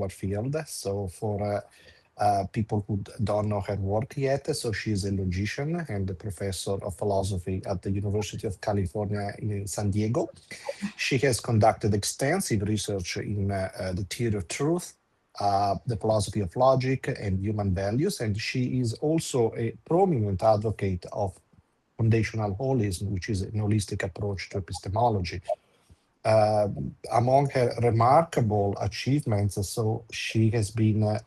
our field. So for people who don't know her work yet, so she is a logician and a professor of philosophy at the University of California in San Diego. She has conducted extensive research in the theory of truth, the philosophy of logic, and human values, and she is also a prominent advocate of foundational holism, which is an holistic approach to epistemology. Uh, Among her remarkable achievements, so she has been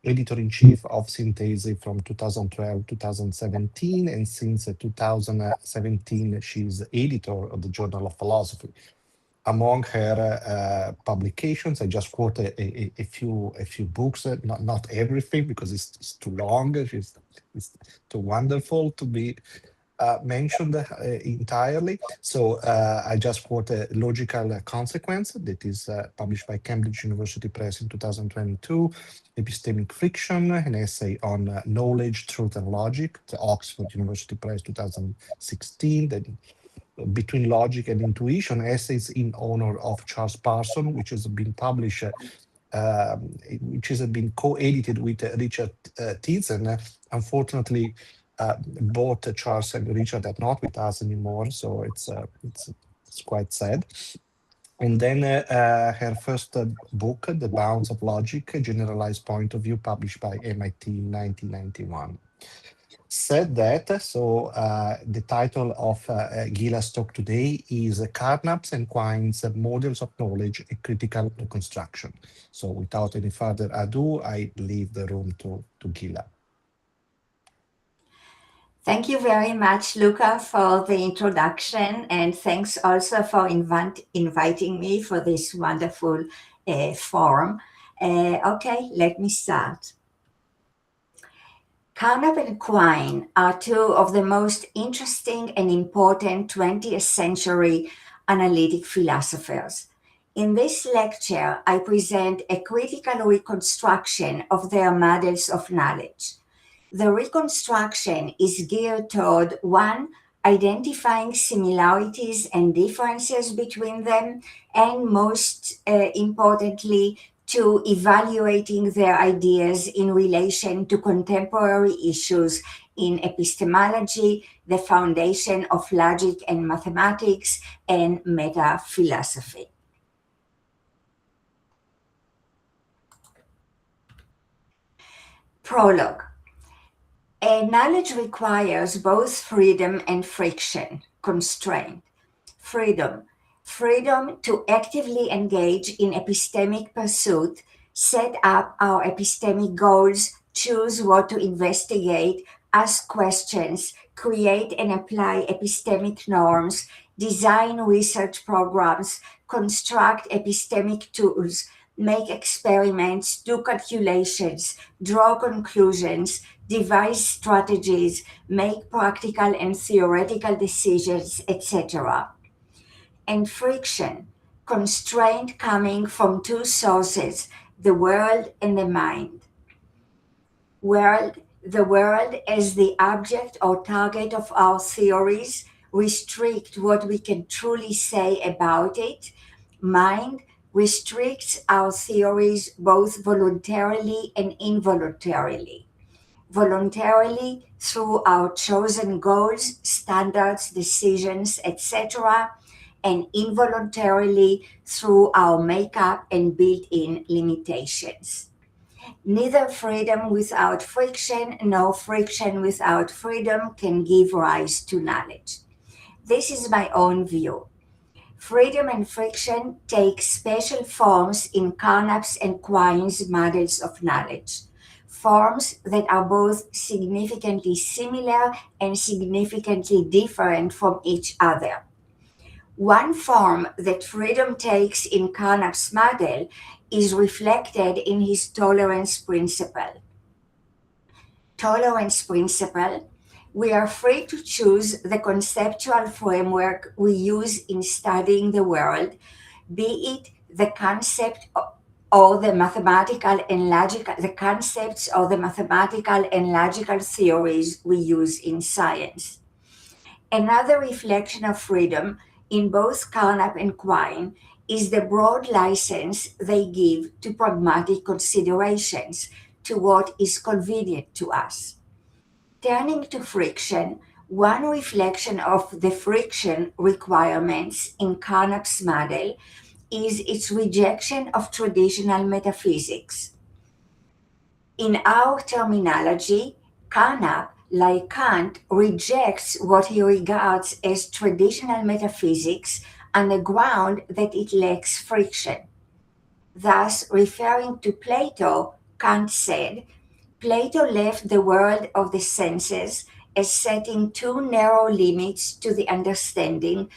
editor-in-chief of Synthese from 2012 to 2017, and since 2017 she's editor of the Journal of Philosophy. Among her publications, I just quote a few books, not everything because it's too long. It's too wonderful to be mentioned entirely. So I just quote a Logical Consequence that is published by Cambridge University Press in 2022, Epistemic Friction, an essay on knowledge, truth, and logic, the Oxford University Press 2016, then Between Logic and Intuition, essays in honor of Charles Parson, which has been published, which has been co-edited with Richard Thiessen. Unfortunately, both Charles and Richard are not with us anymore, so it's quite sad. And then her first book, The Bounds of Logic: A Generalized Point of View, published by MIT in 1991. Said that, so the title of Gila's talk today is Carnap's and Quine's Models of Knowledge, a Critical Reconstruction. So without any further ado, I leave the room to Gila. Thank you very much, Luca, for the introduction, and thanks also for inviting me for this wonderful forum. Okay, let me start. Carnap and Quine are two of the most interesting and important 20th century analytic philosophers. In this lecture, I present a critical reconstruction of their models of knowledge. The reconstruction is geared toward, one, identifying similarities and differences between them, and most importantly, to evaluating their ideas in relation to contemporary issues in epistemology, the foundation of logic and mathematics, and meta-philosophy. Prologue. Knowledge requires both freedom and friction, constraint. Freedom to actively engage in epistemic pursuit, set up our epistemic goals, choose what to investigate, ask questions, create and apply epistemic norms, design research programs, construct epistemic tools, make experiments, do calculations, draw conclusions, devise strategies, make practical and theoretical decisions, etc. And friction, constraint coming from two sources, the world and the mind. The world as the object or target of our theories restrict what we can truly say about it. Mind restricts our theories both voluntarily and involuntarily. Voluntarily through our chosen goals, standards, decisions, etc., and involuntarily through our makeup and built-in limitations. Neither freedom without friction nor friction without freedom can give rise to knowledge. This is my own view. Freedom and friction take special forms in Carnap's and Quine's models of knowledge, forms that are both significantly similar and significantly different from each other. One form that freedom takes in Carnap's model is reflected in his tolerance principle. Tolerance principle: we are free to choose the conceptual framework we use in studying the world, be it the concept or the mathematical and logical, the concepts or the mathematical and logical theories we use in science. Another reflection of freedom in both Carnap and Quine is the broad license they give to pragmatic considerations, to what is convenient to us. Turning to friction, one reflection of the friction requirements in Carnap's model is its rejection of traditional metaphysics. In our terminology, Carnap, like Kant, rejects what he regards as traditional metaphysics on the ground that it lacks friction. Thus, referring to Plato, Kant said, Plato left the world of the senses as setting too narrow limits to the understanding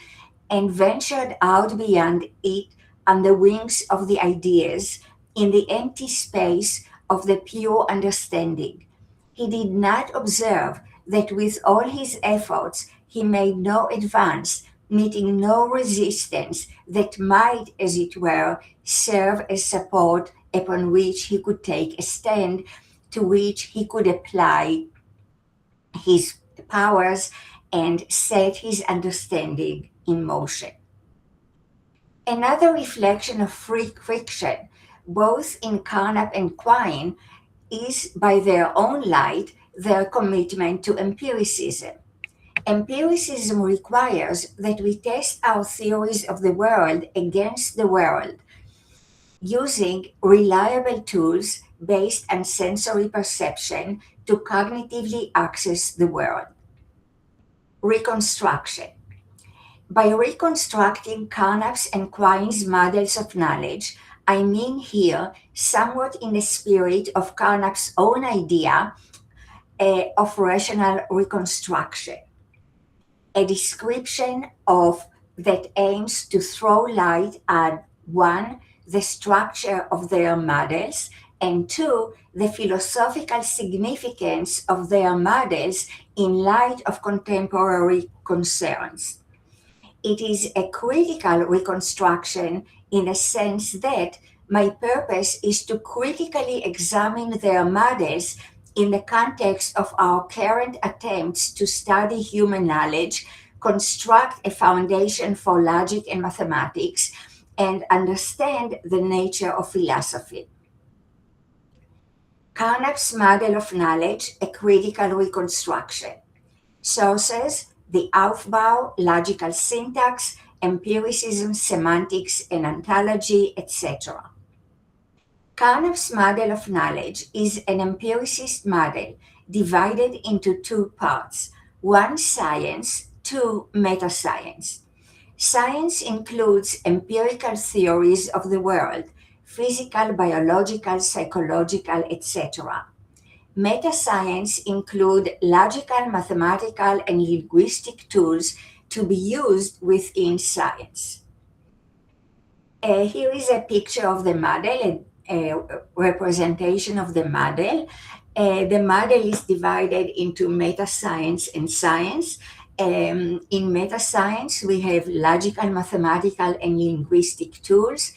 and ventured out beyond it on the wings of the ideas in the empty space of the pure understanding. He did not observe that with all his efforts he made no advance, meeting no resistance that might, as it were, serve as support upon which he could take a stand, to which he could apply his powers and set his understanding in motion. Another reflection of friction, both in Carnap and Quine, is, by their own light, their commitment to empiricism. Empiricism requires that we test our theories of the world against the world, using reliable tools based on sensory perception to cognitively access the world. Reconstruction. By reconstructing Carnap's and Quine's models of knowledge, I mean here, somewhat in the spirit of Carnap's own idea of rational reconstruction, a description of that aims to throw light on, one, the structure of their models, and two, the philosophical significance of their models in light of contemporary concerns. It is a critical reconstruction in the sense that my purpose is to critically examine their models in the context of our current attempts to study human knowledge, construct a foundation for logic and mathematics, and understand the nature of philosophy. Carnap's model of knowledge, a critical reconstruction. Sources: the Aufbau, logical syntax, empiricism, semantics, and ontology, etc. Carnap's model of knowledge is an empiricist model divided into two parts: one, science; two, meta-science. Science includes empirical theories of the world, physical, biological, psychological, etc. Meta-science include logical, mathematical, and linguistic tools to be used within science. Here is a picture of the model, a representation of the model. The model is divided into meta-science and science. In meta-science, we have logical, mathematical, and linguistic tools.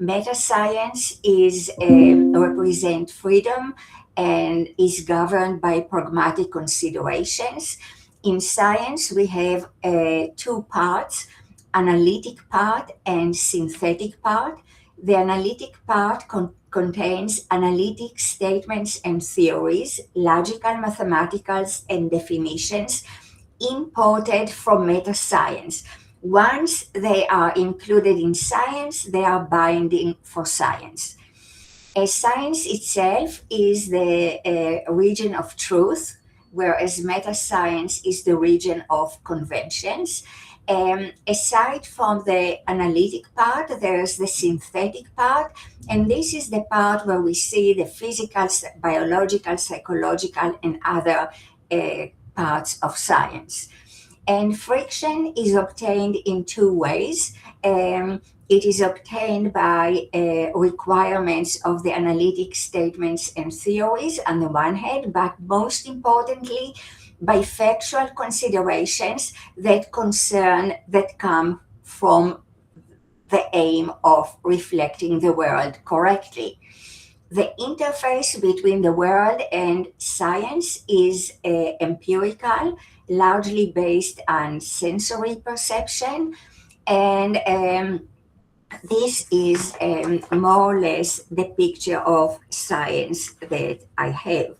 Meta-science is represent freedom and is governed by pragmatic considerations. In science, we have two parts: analytic part and synthetic part. The analytic part contains analytic statements and theories, logical, mathematicals, and definitions imported from meta-science. Once they are included in science, they are binding for science. Science itself is the region of truth, whereas meta-science is the region of conventions. Aside from the analytic part, there's the synthetic part, and this is the part where we see the physical, biological, psychological, and other parts of science. And friction is obtained in two ways. It is obtained by requirements of the analytic statements and theories on the one hand, but most importantly, by factual considerations that come from the aim of reflecting the world correctly. The interface between the world and science is empirical, largely based on sensory perception, and this is more or less the picture of science that I have.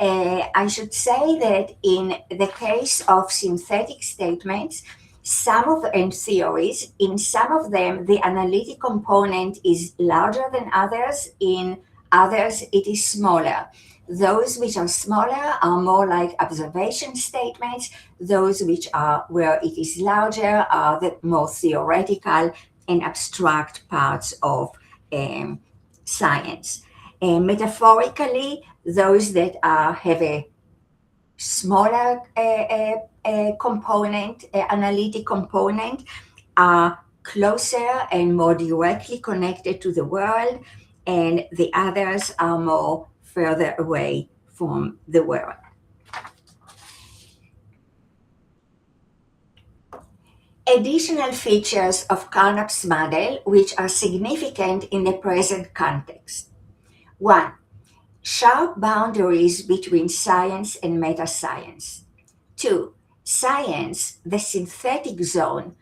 I should say that in the case of synthetic statements, and theories, in some of them, the analytic component is larger than others. In others, it is smaller. Those which are smaller are more like observation statements. Those which are where it is larger are the more theoretical and abstract parts of science. Metaphorically, those that have a smaller component, analytic component, are closer and more directly connected to the world, and the others are more further away from the world. Additional features of Carnap's model, which are significant in the present context. 1. Sharp boundaries between science and meta-science. 2. Science, the synthetic zone.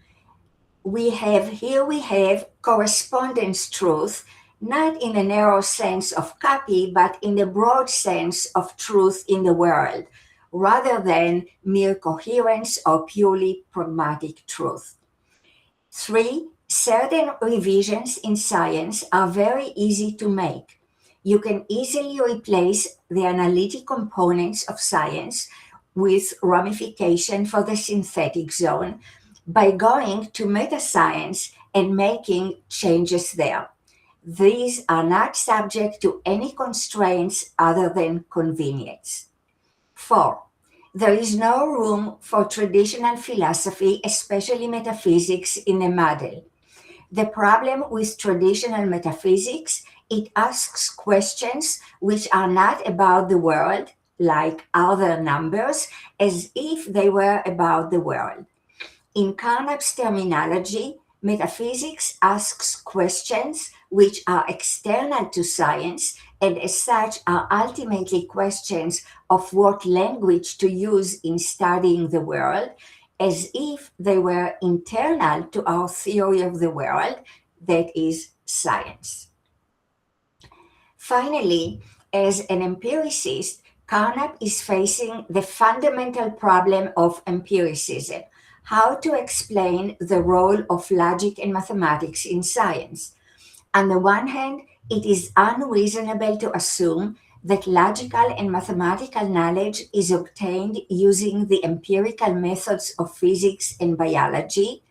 We have correspondence truth, not in a narrow sense of copy, but in the broad sense of truth in the world, rather than mere coherence or purely pragmatic truth. 3. Certain revisions in science are very easy to make. You can easily replace the analytic components of science with ramification for the synthetic zone by going to meta-science and making changes there. These are not subject to any constraints other than convenience. 4. There is no room for traditional philosophy, especially metaphysics, in the model. The problem with traditional metaphysics, it asks questions which are not about the world, like are there numbers, as if they were about the world. In Carnap's terminology, metaphysics asks questions which are external to science and as such are ultimately questions of what language to use in studying the world, as if they were internal to our theory of the world, that is, science. Finally, as an empiricist, Carnap is facing the fundamental problem of empiricism: how to explain the role of logic and mathematics in science. On the one hand, it is unreasonable to assume that logical and mathematical knowledge is obtained using the empirical methods of physics and biology.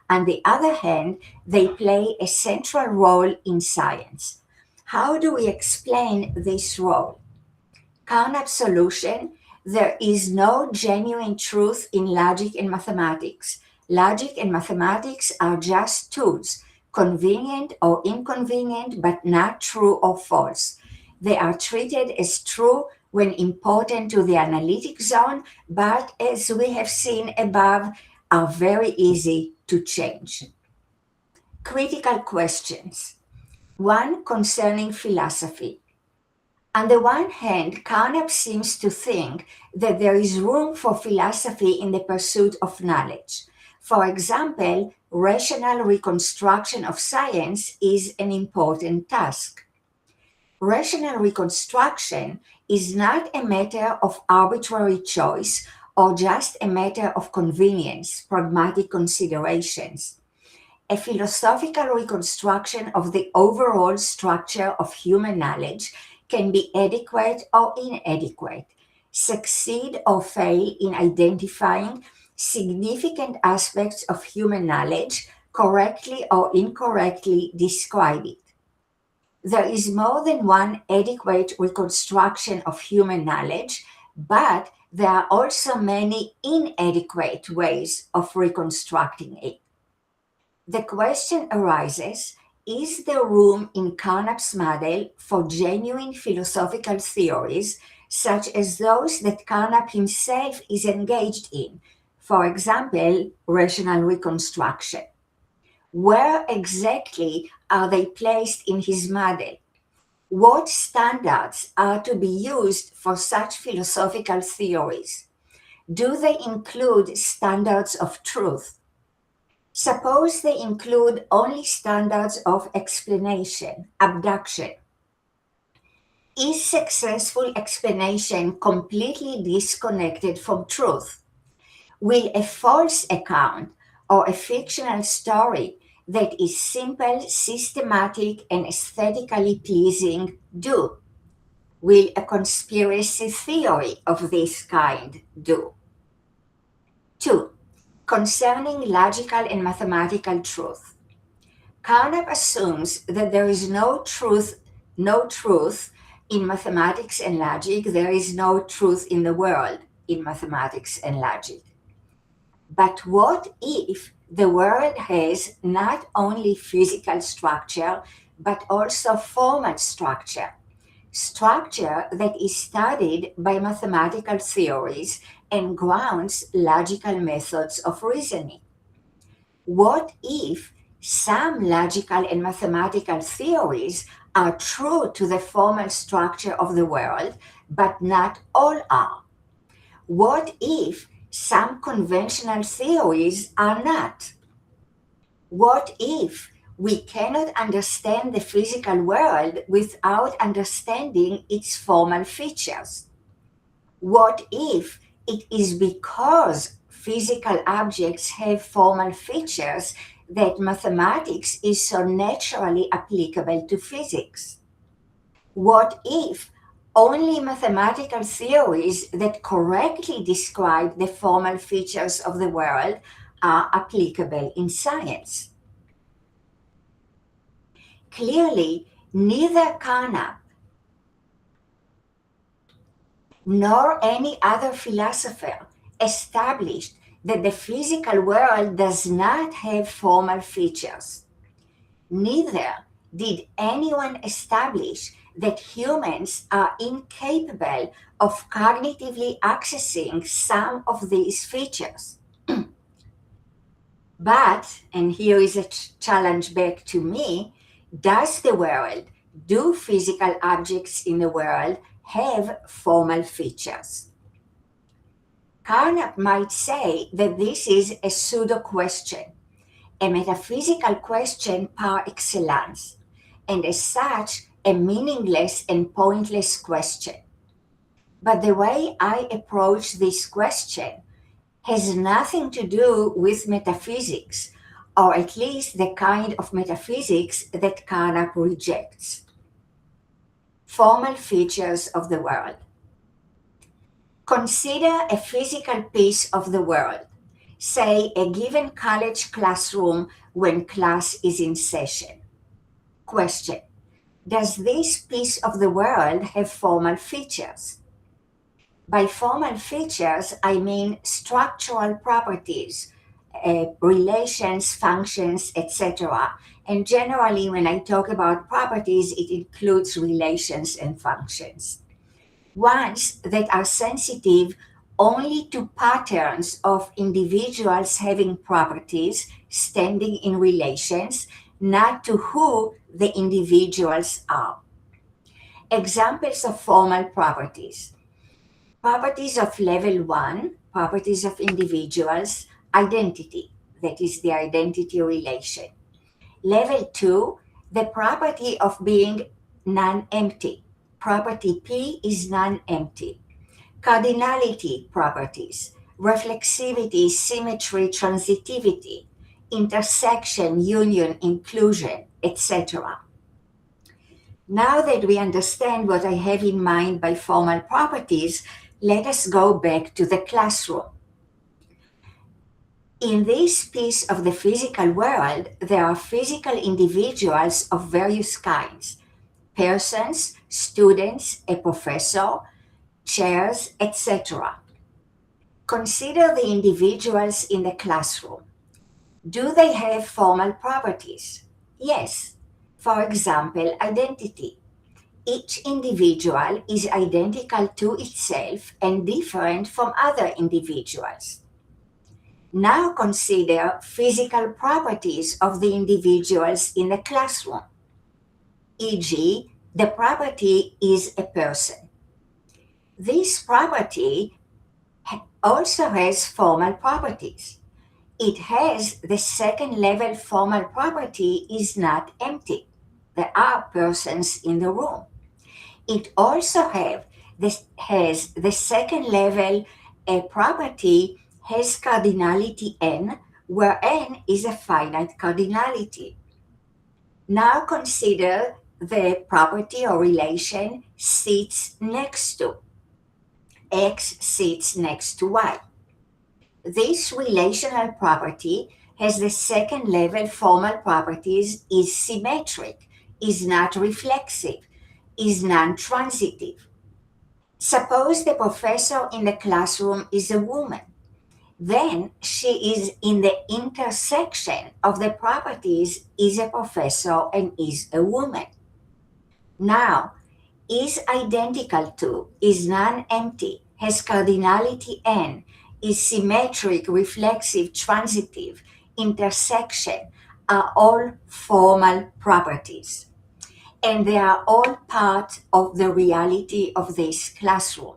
On the other hand, they play a central role in science. How do we explain this role? Carnap's solution: there is no genuine truth in logic and mathematics. Logic and mathematics are just tools, convenient or inconvenient, but not true or false. They are treated as true when important to the analytic zone, but as we have seen above, are very easy to change. Critical questions. One concerning philosophy. On the one hand, Carnap seems to think that there is room for philosophy in the pursuit of knowledge. For example, rational reconstruction of science is an important task. Rational reconstruction is not a matter of arbitrary choice or just a matter of convenience, pragmatic considerations. A philosophical reconstruction of the overall structure of human knowledge can be adequate or inadequate, succeed or fail in identifying significant aspects of human knowledge, correctly or incorrectly describe it. There is more than one adequate reconstruction of human knowledge, but there are also many inadequate ways of reconstructing it. The question arises: is there room in Carnap's model for genuine philosophical theories, such as those that Carnap himself is engaged in, for example, rational reconstruction? Where exactly are they placed in his model? What standards are to be used for such philosophical theories? Do they include standards of truth? Suppose they include only standards of explanation, abduction. Is successful explanation completely disconnected from truth? Will a false account or a fictional story that is simple, systematic, and aesthetically pleasing do? Will a conspiracy theory of this kind do? 2. Concerning logical and mathematical truth. Carnap assumes that there is no truth in mathematics and logic. There is no truth in the world in mathematics and logic. But what if the world has not only physical structure, but also formal structure? Structure that is studied by mathematical theories and grounds logical methods of reasoning. What if some logical and mathematical theories are true to the formal structure of the world, but not all are? What if some conventional theories are not? What if we cannot understand the physical world without understanding its formal features? What if it is because physical objects have formal features that mathematics is so naturally applicable to physics? What if only mathematical theories that correctly describe the formal features of the world are applicable in science? Clearly, neither Carnap nor any other philosopher established that the physical world does not have formal features. Neither did anyone establish that humans are incapable of cognitively accessing some of these features. But, and here is a challenge back to me, does the world, do physical objects in the world have formal features? Carnap might say that this is a pseudo question, a metaphysical question par excellence, and as such, a meaningless and pointless question. But the way I approach this question has nothing to do with metaphysics, or at least the kind of metaphysics that Carnap rejects. Formal features of the world. Consider a physical piece of the world, say a given college classroom when class is in session. Question: does this piece of the world have formal features? By formal features, I mean structural properties, relations, functions, etc. And generally, when I talk about properties, it includes relations and functions. Ones that are sensitive only to patterns of individuals having properties standing in relations, not to who the individuals are. Examples of formal properties. Properties of level 1, properties of individuals, identity, that is the identity relation. Level 2, the property of being non-empty. Property P is non-empty. Cardinality properties, reflexivity, symmetry, transitivity, intersection, union, inclusion, etc. Now that we understand what I have in mind by formal properties, let us go back to the classroom. In this piece of the physical world, there are physical individuals of various kinds: persons, students, a professor, chairs, etc. Consider the individuals in the classroom. Do they have formal properties? Yes. For example, identity. Each individual is identical to itself and different from other individuals. Now consider physical properties of the individuals in the classroom. E.g., the property is a person. This property also has formal properties. It has the second level formal property is not empty. There are persons in the room. It also has the second level property has cardinality n, where n is a finite cardinality. Now consider the property or relation sits next to. X sits next to y. This relational property has the second level formal properties is symmetric, is not reflexive, is non-transitive. Suppose the professor in the classroom is a woman. Then she is in the intersection of the properties is a professor and is a woman. Now, is identical to, is non-empty, has cardinality n, is symmetric, reflexive, transitive, intersection, are all formal properties. And they are all part of the reality of this classroom,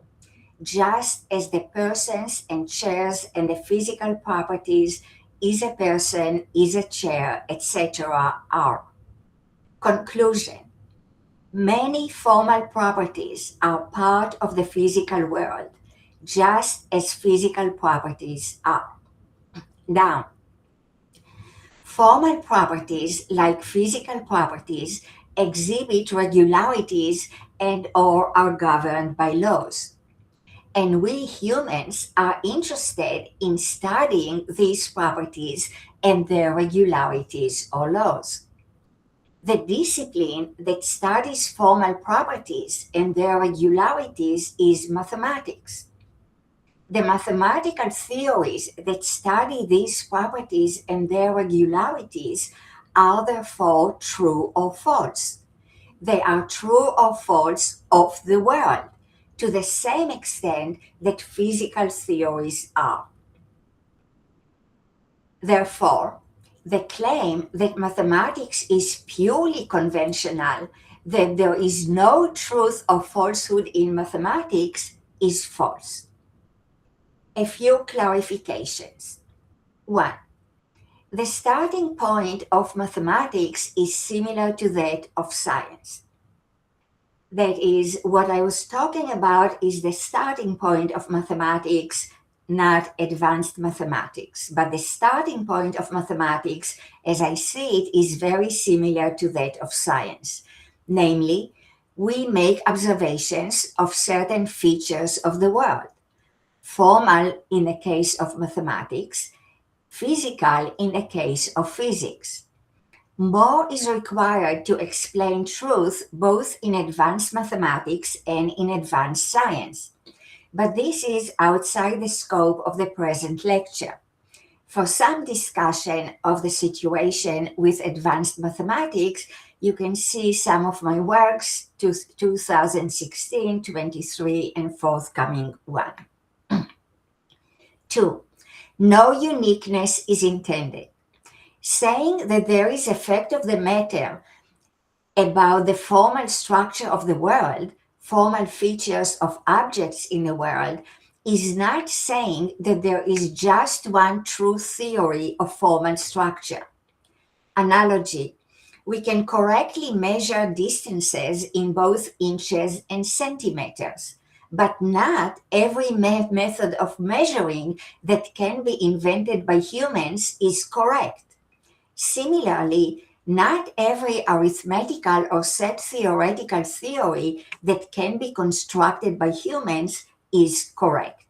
just as the persons and chairs and the physical properties is a person, is a chair, etc. are. Conclusion. Many formal properties are part of the physical world, just as physical properties are. Now, formal properties, like physical properties, exhibit regularities and or are governed by laws. And we humans are interested in studying these properties and their regularities or laws. The discipline that studies formal properties and their regularities is mathematics. The mathematical theories that study these properties and their regularities are therefore true or false. They are true or false of the world, to the same extent that physical theories are. Therefore, the claim that mathematics is purely conventional, that there is no truth or falsehood in mathematics, is false. A few clarifications. 1. The starting point of mathematics is similar to that of science. That is, what I was talking about is the starting point of mathematics, not advanced mathematics. But the starting point of mathematics, as I see it, is very similar to that of science. Namely, we make observations of certain features of the world. Formal in the case of mathematics, physical in the case of physics. More is required to explain truth both in advanced mathematics and in advanced science. But this is outside the scope of the present lecture. For some discussion of the situation with advanced mathematics, you can see some of my works, 2016, 23, and forthcoming one. 2. No uniqueness is intended. Saying that there is effect of the matter about the formal structure of the world, formal features of objects in the world, is not saying that there is just one true theory of formal structure. Analogy. We can correctly measure distances in both inches and centimeters, but not every method of measuring that can be invented by humans is correct. Similarly, not every arithmetical or set theoretical theory that can be constructed by humans is correct.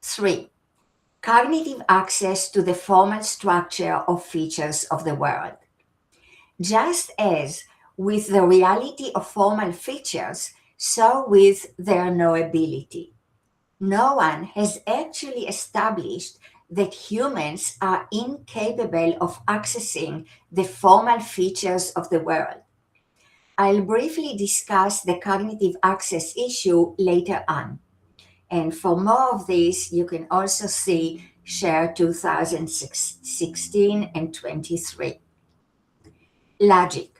3. Cognitive access to the formal structure of features of the world. Just as with the reality of formal features, so with their knowability. No one has actually established that humans are incapable of accessing the formal features of the world. I'll briefly discuss the cognitive access issue later on. And for more of this, you can also see Sher 2016 and 23. Logic.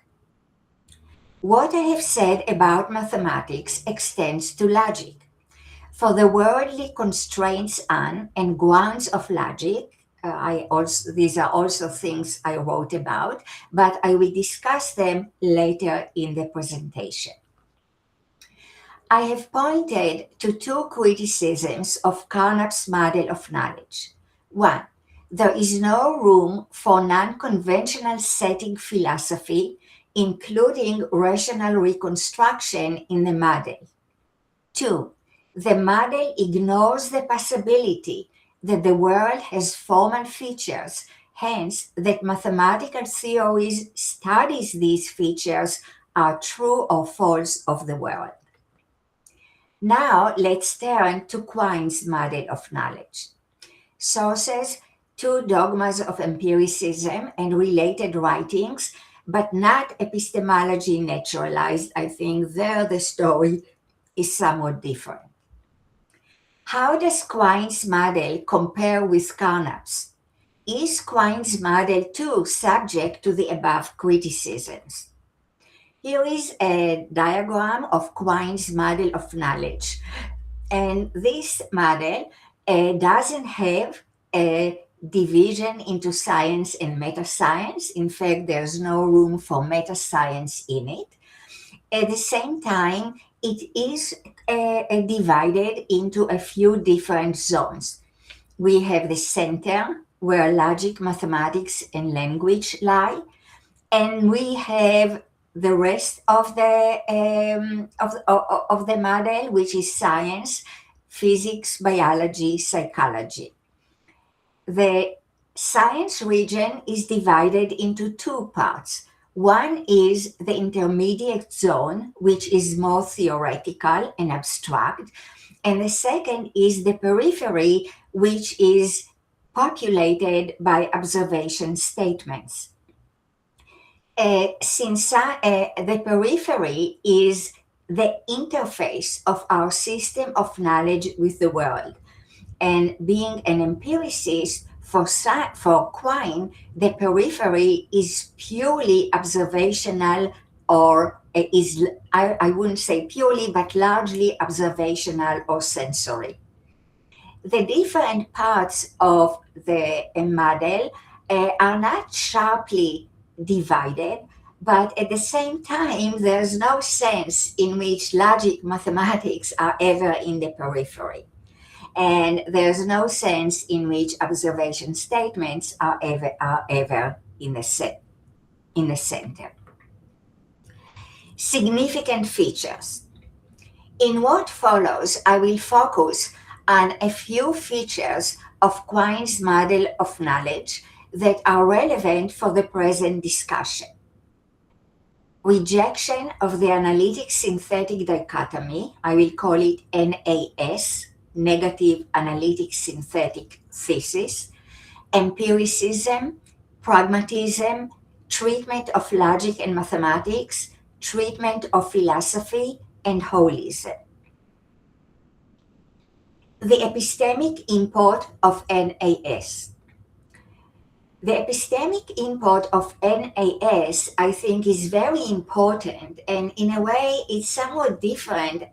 What I have said about mathematics extends to logic. For the worldly constraints on and grounds of logic, these are also things I wrote about, but I will discuss them later in the presentation. I have pointed to two criticisms of Carnap's model of knowledge. One, there is no room for non-conventional setting philosophy, including rational reconstruction in the model. Two, the model ignores the possibility that the world has formal features, hence that mathematical theories studies these features are true or false of the world. Now let's turn to Quine's model of knowledge. Sources, two dogmas of empiricism and related writings, but not epistemology naturalized. I think there the story is somewhat different. How does Quine's model compare with Carnap's? Is Quine's model too subject to the above criticisms? Here is a diagram of Quine's model of knowledge. And this model doesn't have a division into science and meta-science. In fact, there's no room for meta-science in it. At the same time, it is divided into a few different zones. We have the center, where logic, mathematics, and language lie, and we have the rest of the model, which is science, physics, biology, psychology. The science region is divided into two parts. One is the intermediate zone, which is more theoretical and abstract, and the second is the periphery, which is populated by observation statements. Since the periphery is the interface of our system of knowledge with the world, and being an empiricist, for Quine, the periphery is purely observational, or I wouldn't say purely, but largely observational or sensory. The different parts of the model are not sharply divided, but at the same time, there's no sense in which logic, mathematics are ever in the periphery. And there's no sense in which observation statements are ever in the center. Significant features. In what follows, I will focus on a few features of Quine's model of knowledge that are relevant for the present discussion. Rejection of the analytic-synthetic dichotomy, I will call it NAS, negative analytic-synthetic thesis, empiricism, pragmatism, treatment of logic and mathematics, treatment of philosophy, and holism. The epistemic import of NAS. The epistemic import of NAS, I think, is very important, and in a way it's somewhat different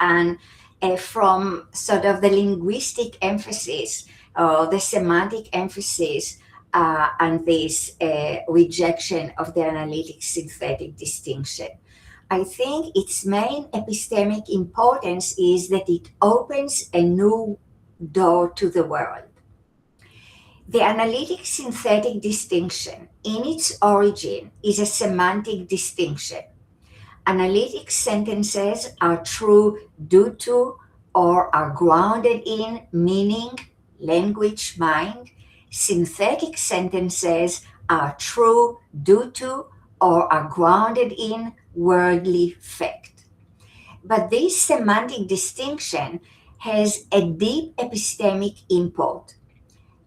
from sort of the linguistic emphasis or the semantic emphasis on this rejection of the analytic-synthetic distinction. I think its main epistemic importance is that it opens a new door to the world. The analytic-synthetic distinction, in its origin, is a semantic distinction. Analytic sentences are true due to or are grounded in meaning, language, mind. Synthetic sentences are true due to or are grounded in worldly fact. But this semantic distinction has a deep epistemic import.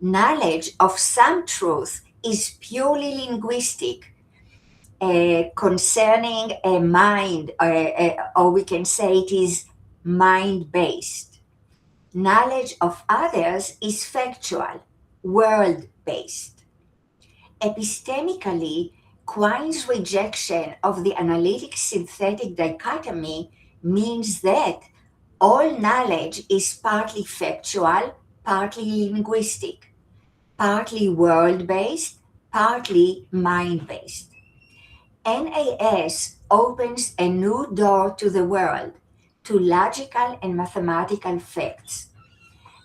Knowledge of some truth is purely linguistic, concerning a mind, or we can say it is mind-based. Knowledge of others is factual, world-based. Epistemically, Quine's rejection of the analytic-synthetic dichotomy means that all knowledge is partly factual, partly linguistic. partly world-based, partly mind-based. NAS opens a new door to the world, to logical and mathematical facts.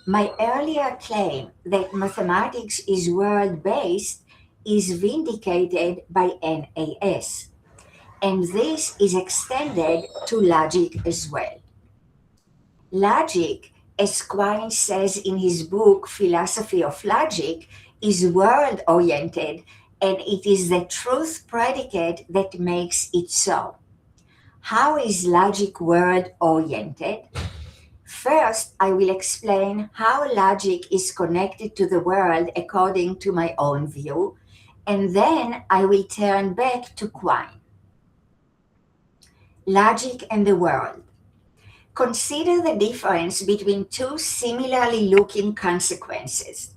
My earlier claim that mathematics is world-based is vindicated by NAS, and this is extended to logic as well. Logic, as Quine says in his book Philosophy of Logic, is world-oriented, and it is the truth predicate that makes it so. How is logic world-oriented? First, I will explain how logic is connected to the world according to my own view, and then I will turn back to Quine. Logic and the world. Consider the difference between two similarly looking consequences.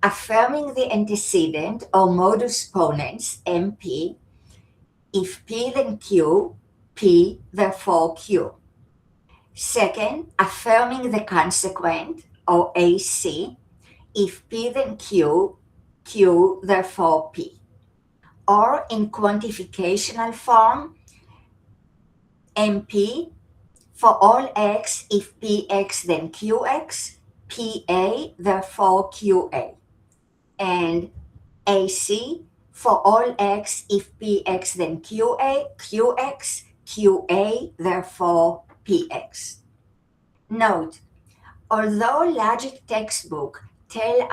Affirming the antecedent or modus ponens, MP, if P then Q, P therefore Q. Second, affirming the consequent, or AC, if P then Q, Q therefore P. Or in quantificational form, MP, for all x, if Px then Qx, Pa therefore Qa. And AC, for all x, if Px then Qa, Qx, Qa therefore Px. Note, although logic textbooks tell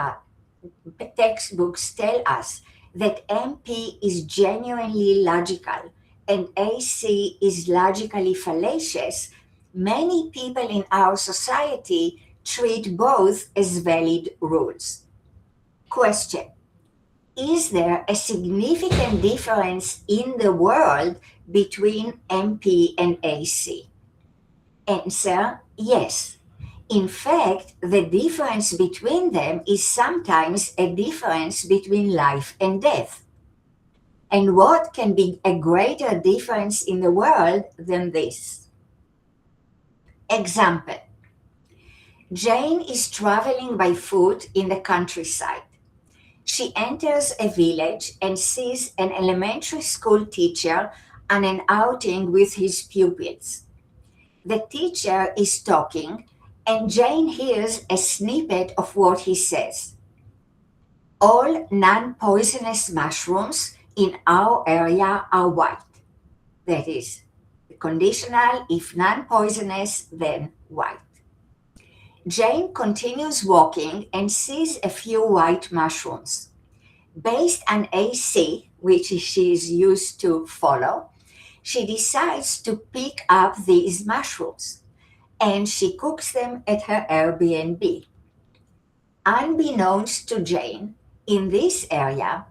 us that MP is genuinely logical and AC is logically fallacious, many people in our society treat both as valid rules. Question: is there a significant difference in the world between MP and AC? Answer: yes. In fact, the difference between them is sometimes a difference between life and death. And what can be a greater difference in the world than this? Example: Jane is traveling by foot in the countryside. She enters a village and sees an elementary school teacher on an outing with his pupils. The teacher is talking, and Jane hears a snippet of what he says. All non-poisonous mushrooms in our area are white. That is, conditional, if non-poisonous, then white. Jane continues walking and sees a few white mushrooms. Based on AC, which she is used to follow, she decides to pick up these mushrooms, and she cooks them at her Airbnb. Unbeknownst to Jane, in this area,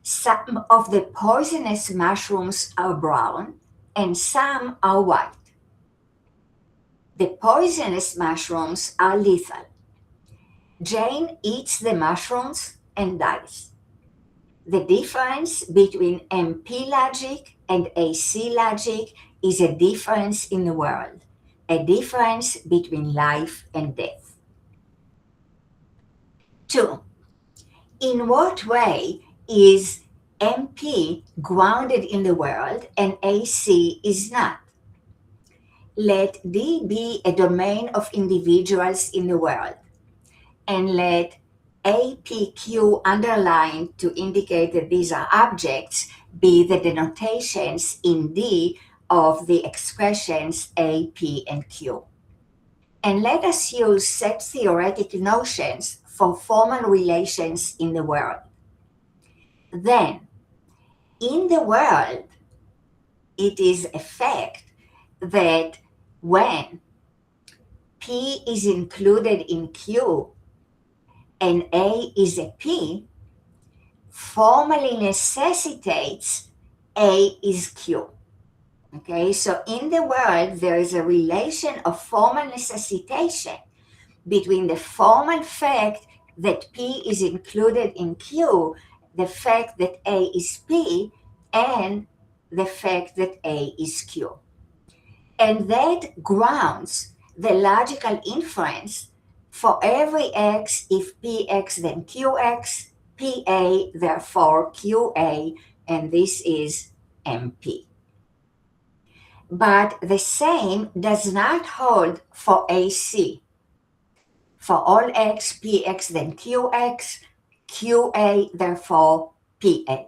some of the poisonous mushrooms are brown and some are white. The poisonous mushrooms are lethal. Jane eats the mushrooms and dies. The difference between MP logic and AC logic is a difference in the world, a difference between life and death. 2. In what way is MP grounded in the world and AC is not? Let D be a domain of individuals in the world, and let APQ underlined to indicate that these are objects be the denotations in D of the expressions A, P, and Q. And let us use set theoretic notions for formal relations in the world. Then, in the world, it is a fact that when P is included in Q and A is a P, formally necessitates A is Q. Okay, so in the world, there is a relation of formal necessitation between the formal fact that P is included in Q, the fact that A is P, and the fact that A is Q. And that grounds the logical inference For every x, if px then qx, pa therefore qa, and this is MP. But the same does not hold for AC. For all x, px then qx, qa therefore pa.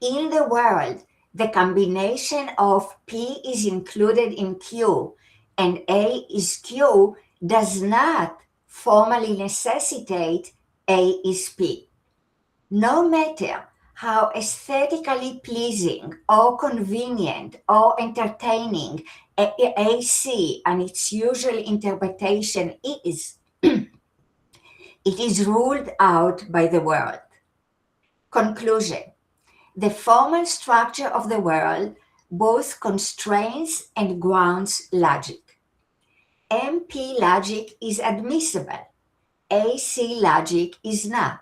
In the world, the combination of P is included in Q and A is Q does not formally necessitate A is P. No matter how aesthetically pleasing or convenient or entertaining AC and its usual interpretation is, it is ruled out by the world. Conclusion. The formal structure of the world both constrains and grounds logic. MP logic is admissible, AC logic is not.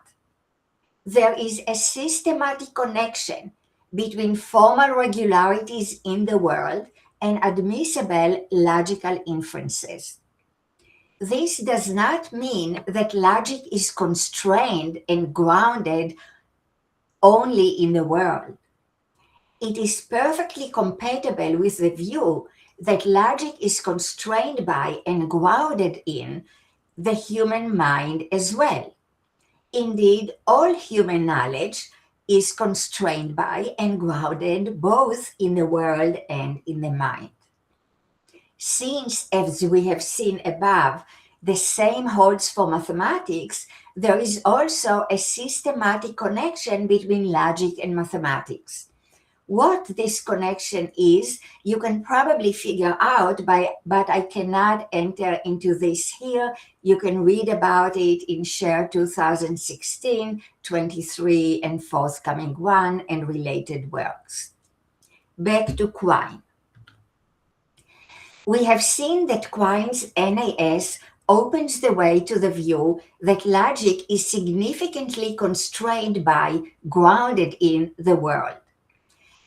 There is a systematic connection between formal regularities in the world and admissible logical inferences. This does not mean that logic is constrained and grounded only in the world. It is perfectly compatible with the view that logic is constrained by and grounded in the human mind as well. Indeed, all human knowledge is constrained by and grounded both in the world and in the mind. Since, as we have seen above, the same holds for mathematics, there is also a systematic connection between logic and mathematics. What this connection is, you can probably figure out, but I cannot enter into this here. You can read about it in Sher 2016, 23, and forthcoming one, and related works. Back to Quine. We have seen that Quine's NAS opens the way to the view that logic is significantly constrained by, grounded in, the world.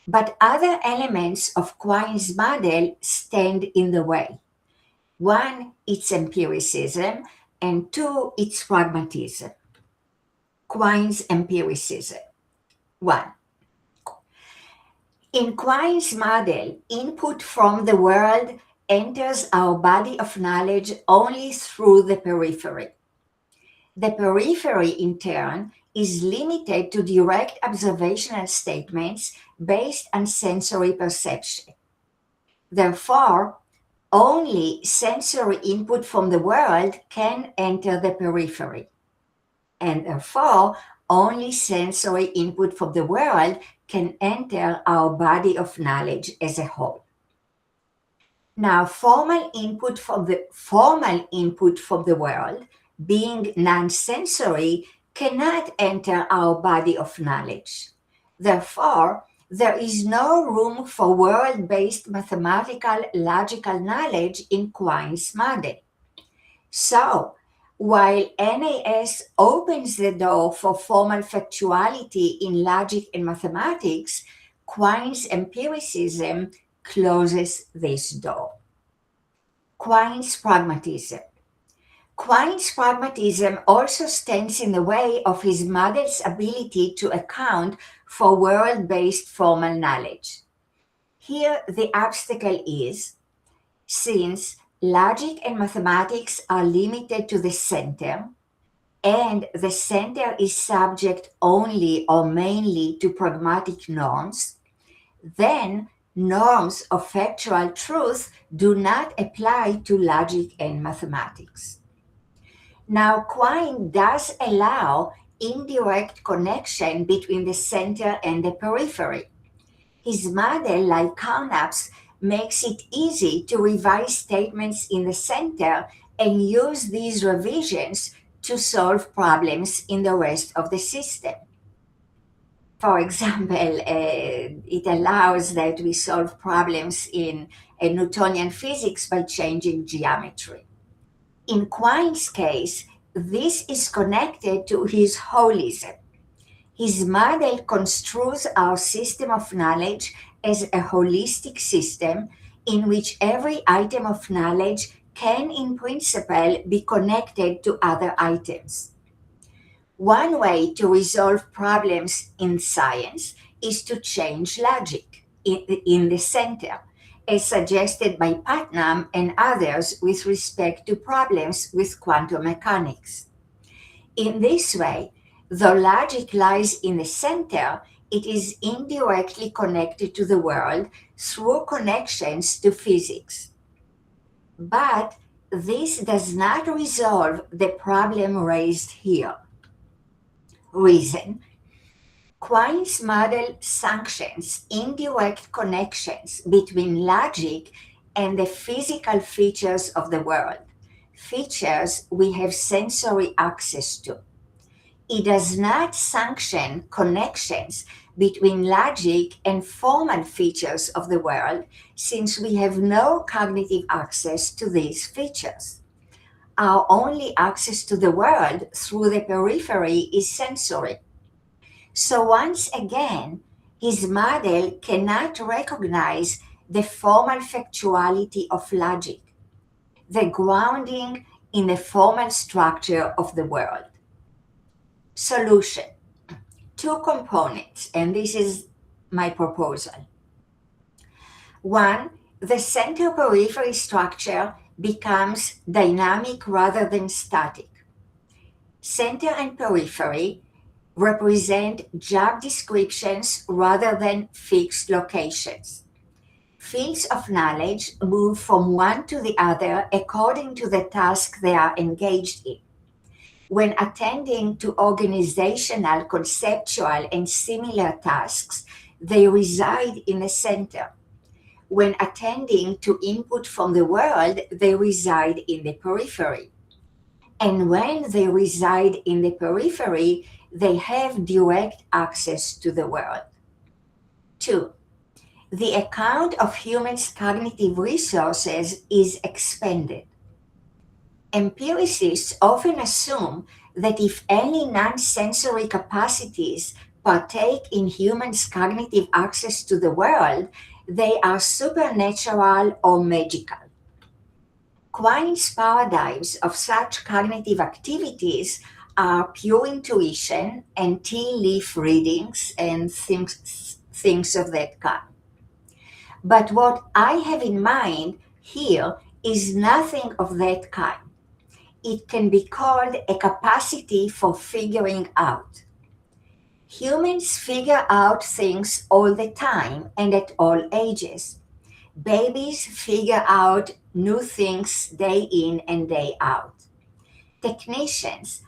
But other elements of Quine's model stand in the way. One, its empiricism, and two, its pragmatism. Quine's empiricism. 1. In Quine's model, input from the world enters our body of knowledge only through the periphery. The periphery, in turn, is limited to direct observational statements based on sensory perception. Therefore, only sensory input from the world can enter the periphery. And therefore, only sensory input from the world can enter our body of knowledge as a whole. Now, formal input from the world, being non-sensory, cannot enter our body of knowledge. Therefore, there is no room for world-based mathematical logical knowledge in Quine's model. So, while NAS opens the door for formal factuality in logic and mathematics, Quine's empiricism closes this door. Quine's pragmatism. Quine's pragmatism also stands in the way of his model's ability to account for world-based formal knowledge. Here, the obstacle is, since logic and mathematics are limited to the center, and the center is subject only or mainly to pragmatic norms, then norms of factual truth do not apply to logic and mathematics. Now, Quine does allow indirect connection between the center and the periphery. His model, like Carnap's, makes it easy to revise statements in the center and use these revisions to solve problems in the rest of the system. For example, it allows that we solve problems in Newtonian physics by changing geometry. In Quine's case, this is connected to his holism. His model construes our system of knowledge as a holistic system in which every item of knowledge can in principle be connected to other items. One way to resolve problems in science is to change logic in the center, as suggested by Putnam and others with respect to problems with quantum mechanics. In this way, though logic lies in the center, it is indirectly connected to the world through connections to physics. But this does not resolve the problem raised here. Reason: Quine's model sanctions indirect connections between logic and the physical features of the world, features we have sensory access to. It does not sanction connections between logic and formal features of the world, since we have no cognitive access to these features. Our only access to the world through the periphery is sensory. So once again, his model cannot recognize the formal factuality of logic, the grounding in the formal structure of the world. Solution: two components, and this is my proposal. One, the center periphery structure becomes dynamic rather than static. Center and periphery represent job descriptions rather than fixed locations. Fields of knowledge move from one to the other according to the task they are engaged in. When attending to organizational, conceptual, and similar tasks, they reside in the center. When attending to input from the world, they reside in the periphery. And when they reside in the periphery, they have direct access to the world. 2. The account of humans' cognitive resources is expanded. Empiricists often assume that if any non-sensory capacities partake in humans' cognitive access to the world, they are supernatural or magical. Quine's paradigms of such cognitive activities are pure intuition and tea leaf readings and things of that kind. But what I have in mind here is nothing of that kind. It can be called a capacity for figuring out. Humans figure out things all the time and at all ages. Babies figure out new things day in and day out. Technicians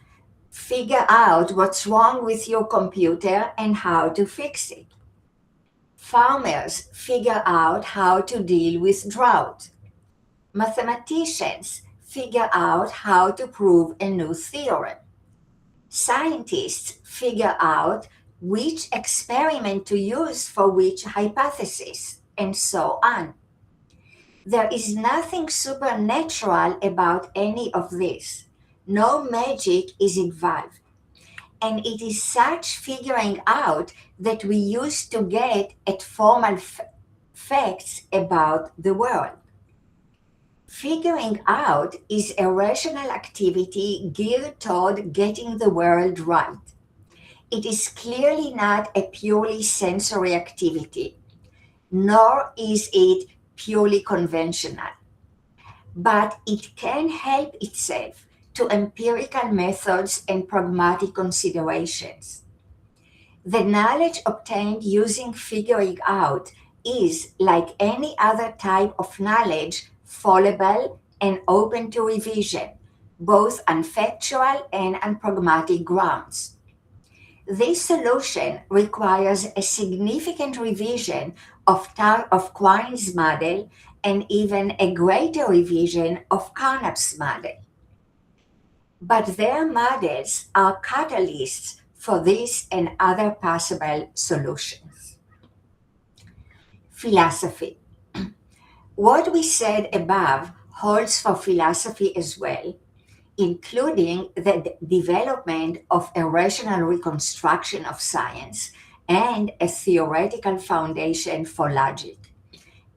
figure out what's wrong with your computer and how to fix it. Farmers figure out how to deal with drought. Mathematicians figure out how to prove a new theorem. Scientists figure out which experiment to use for which hypothesis, and so on. There is nothing supernatural about any of this. No magic is involved. And it is such figuring out that we use to get at formal facts about the world. Figuring out is a rational activity geared toward getting the world right. It is clearly not a purely sensory activity, nor is it purely conventional. But it can help itself to empirical methods and pragmatic considerations. The knowledge obtained using figuring out is, like any other type of knowledge, fallible and open to revision, both on factual and on pragmatic grounds. This solution requires a significant revision of Quine's model and even a greater revision of Carnap's model. But their models are catalysts for this and other possible solutions. Philosophy. What we said above holds for philosophy as well, including the development of a rational reconstruction of science and a theoretical foundation for logic,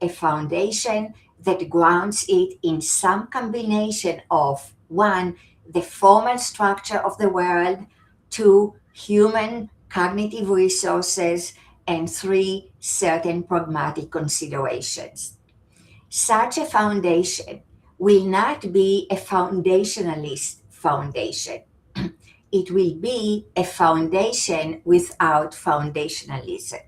a foundation that grounds it in some combination of one, the formal structure of the world, two, human cognitive resources, and three, certain pragmatic considerations. Such a foundation will not be a foundationalist foundation. It will be a foundation without foundationalism.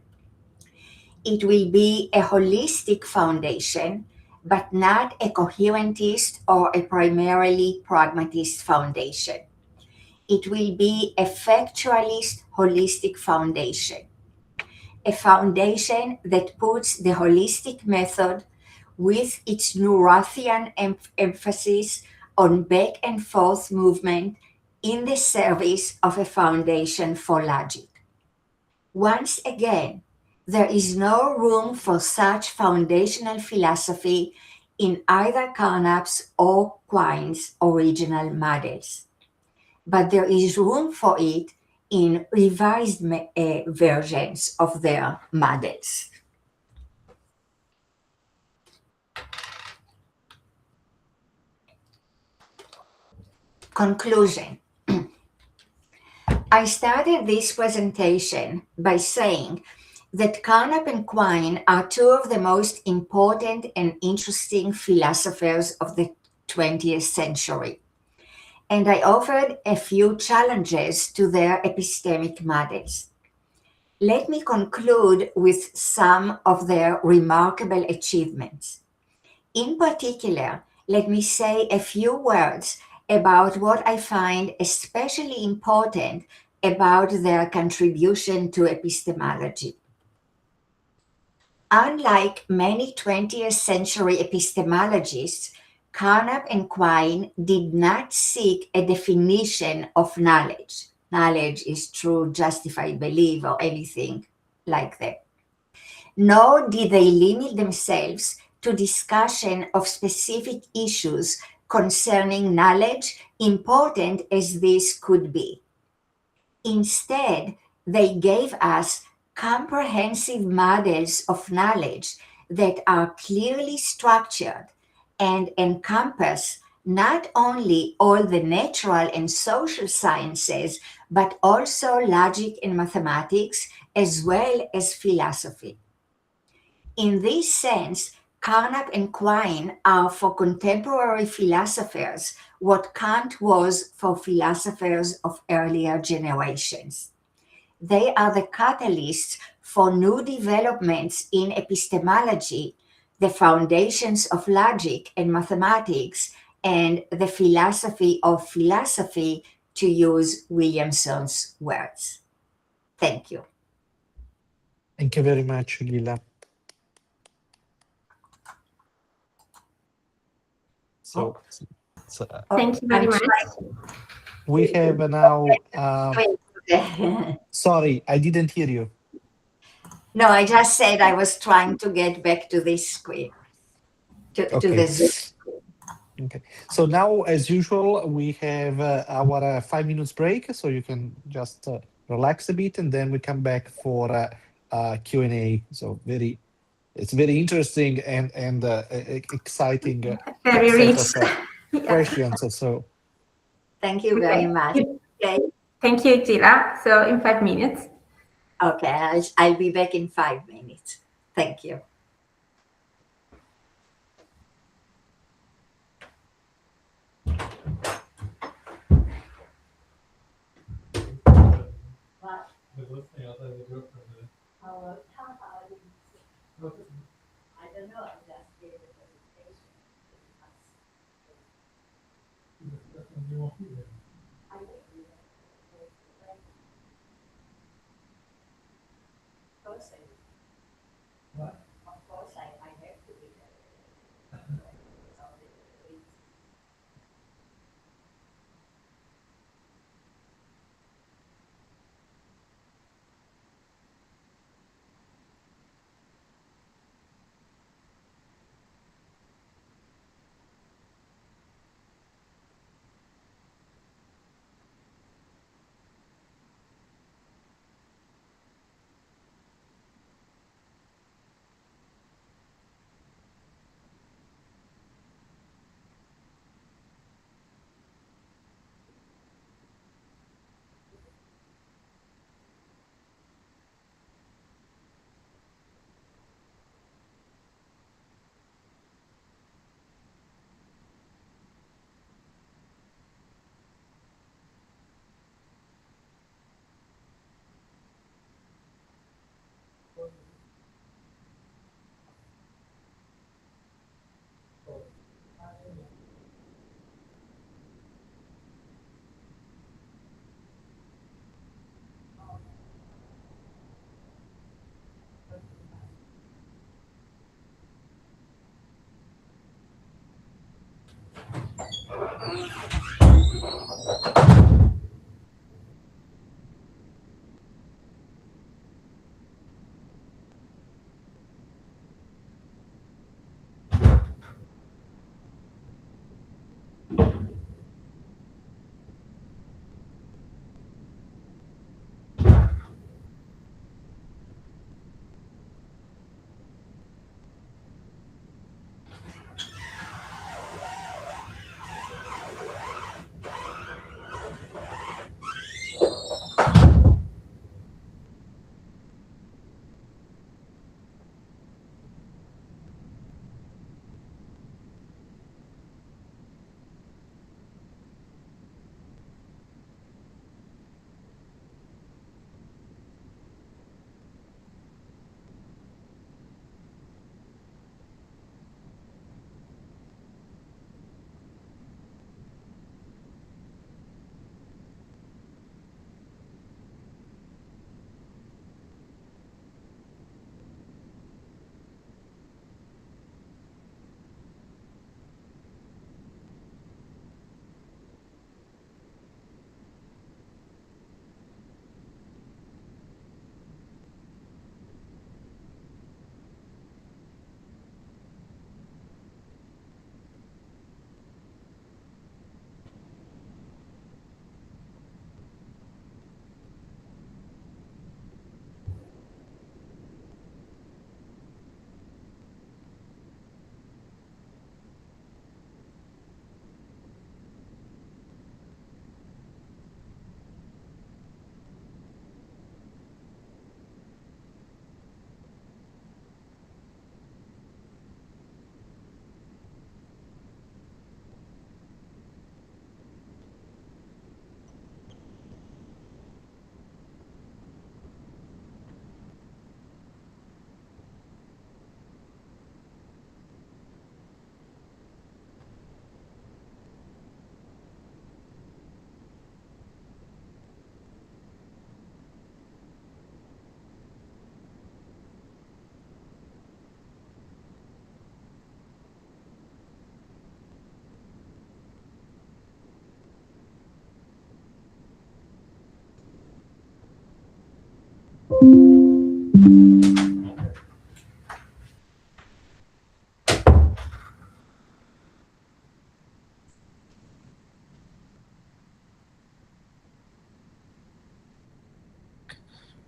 It will be a holistic foundation, but not a coherentist or a primarily pragmatist foundation. It will be a factualist, holistic foundation. A foundation that puts the holistic method with its Newrathian emphasis on back and forth movement in the service of a foundation for logic. Once again, there is no room for such foundational philosophy in either Carnap's or Quine's original models, but there is room for it in revised versions of their models. Conclusion. I started this presentation by saying that Carnap and Quine are two of the most important and interesting philosophers of the 20th century, and I offered a few challenges to their epistemic models. Let me conclude with some of their remarkable achievements. In particular, let me say a few words about what I find especially important about their contribution to epistemology. Unlike many 20th century epistemologists, Carnap and Quine did not seek a definition of knowledge. Knowledge is true, justified belief, or anything like that. Nor did they limit themselves to discussion of specific issues concerning knowledge, important as this could be. Instead, they gave us comprehensive models of knowledge that are clearly structured and encompass not only all the natural and social sciences, but also logic and mathematics, as well as philosophy. In this sense, Carnap and Quine are for contemporary philosophers what Kant was for philosophers of earlier generations. They are the catalysts for new developments in epistemology, the foundations of logic and mathematics, and the philosophy of philosophy, to use Williamson's words. Thank you. Thank you very much, Gila. So, Thank you very much. we have now. Sorry, I didn't hear you. No, I just said I was trying to get back to this screen, to the Zoom. Okay. So now, as usual, we have our 5 minutes break, so you can just relax a bit, and then we come back for Q&A. So it's very interesting and exciting Very rich. Questions. So thank you very much. Okay. Thank you, Gila. So in 5 minutes. Okay, I'll be back in 5 minutes. Thank you. I don't know. I just gave the presentation. I will do that. Of course I will. What? Of course I have to be there.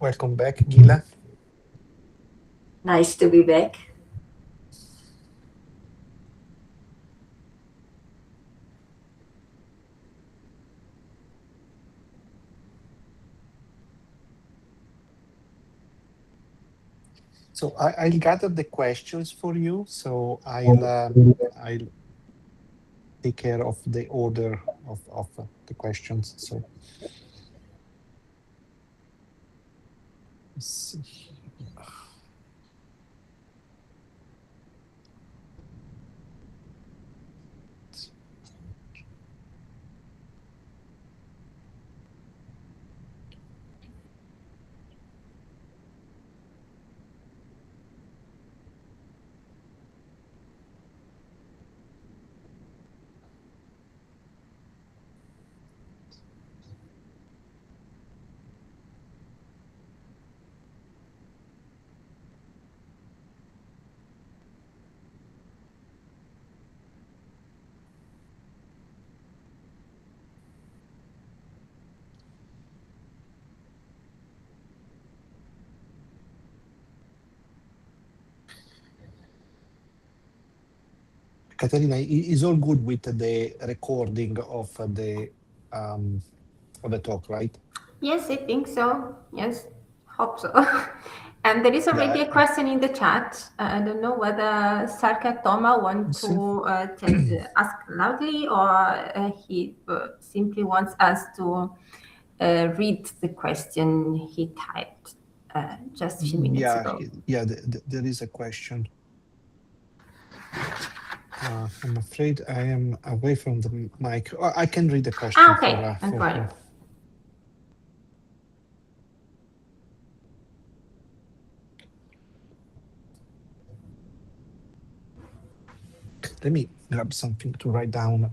Welcome back, Gila. Nice to be back. So I'll gather the questions for you. So I'll take care of the order of the questions. So let's see here. Caterina, is all good with the recording of the talk, right? Yes, I think so. Yes, hope so. And there is already a question in the chat. I don't know whether Sarka Toma want to ask loudly, or he simply wants us to read the question he typed just a few minutes ago. Yeah, there is a question. I'm afraid I am away from the mic. Oh, I can read the question Okay, for him. Let me grab something to write down.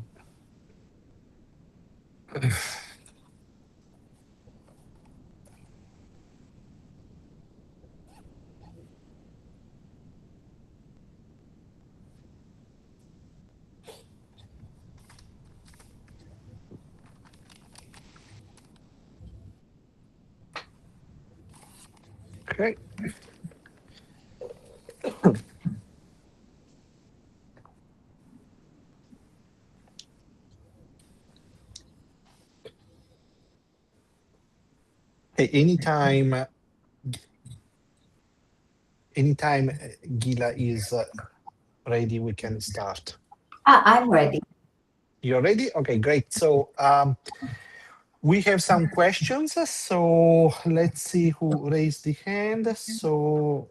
Okay. Hey, anytime Gila is ready, we can start. I'm ready. You're ready? Okay, great. So we have some questions. So let's see who raised the hand. So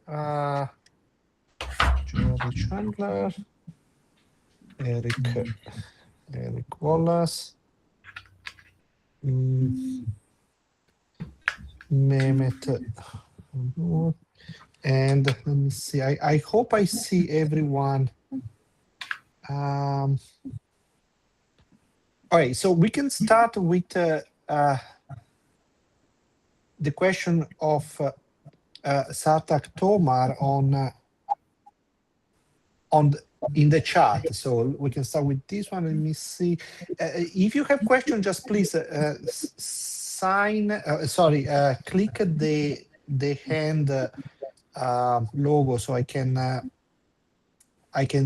Jerry Chandler, Eric Wallace, Mehmet, and let me see. I hope I see everyone. All right, so we can start with the question of Sartak Tomar in the chat. So we can start with this one. Let me see. If you have questions, just please click the hand logo so I can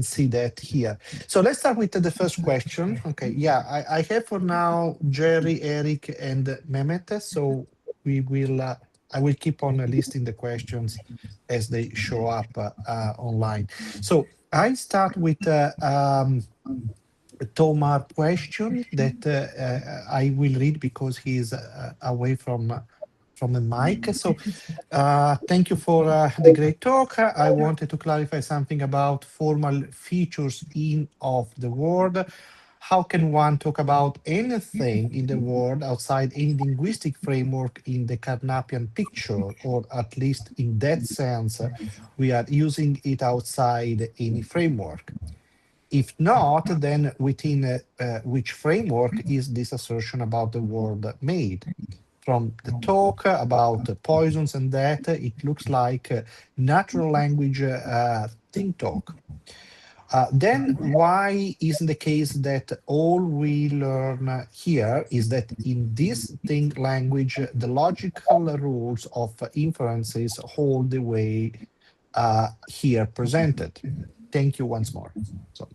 see that here. So let's start with the first question. Okay, yeah, I have for now Jerry, Eric, and Mehmet. So we will. I will keep on listing the questions as they show up online. So I start with Tomar question that I will read because he is away from the mic. So thank you for the great talk. I wanted to clarify something about formal features in of the word. How can one talk about anything in the world outside any linguistic framework in the Carnapian picture, or at least in that sense, we are using it outside any framework? If not, then within which framework is this assertion about the word made? From the talk about poisons and that, it looks like natural language think talk. Then why isn't the case that all we learn here is that in this thing language, the logical rules of inferences hold the way here presented? Thank you once more. So.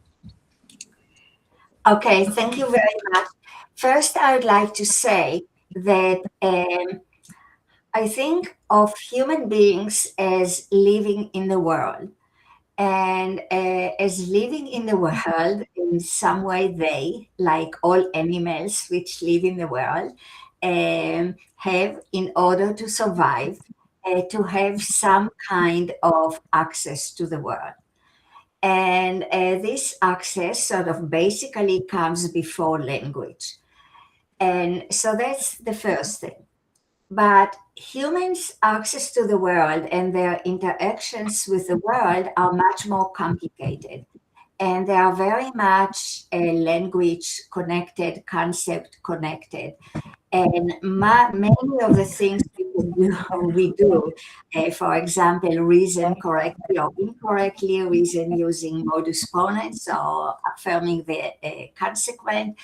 Okay, thank you very much. First, I would like to say that I think of human beings as living in the world. And as living in the world, in some way, they, like all animals which live in the world, have, in order to survive, to have some kind of access to the world. And this access sort of basically comes before language. And so that's the first thing. But humans' access to the world and their interactions with the world are much more complicated. And they are very much language connected, concept connected. And many of the things we do, for example, reason correctly or incorrectly, reason using modus ponens or affirming the consequent,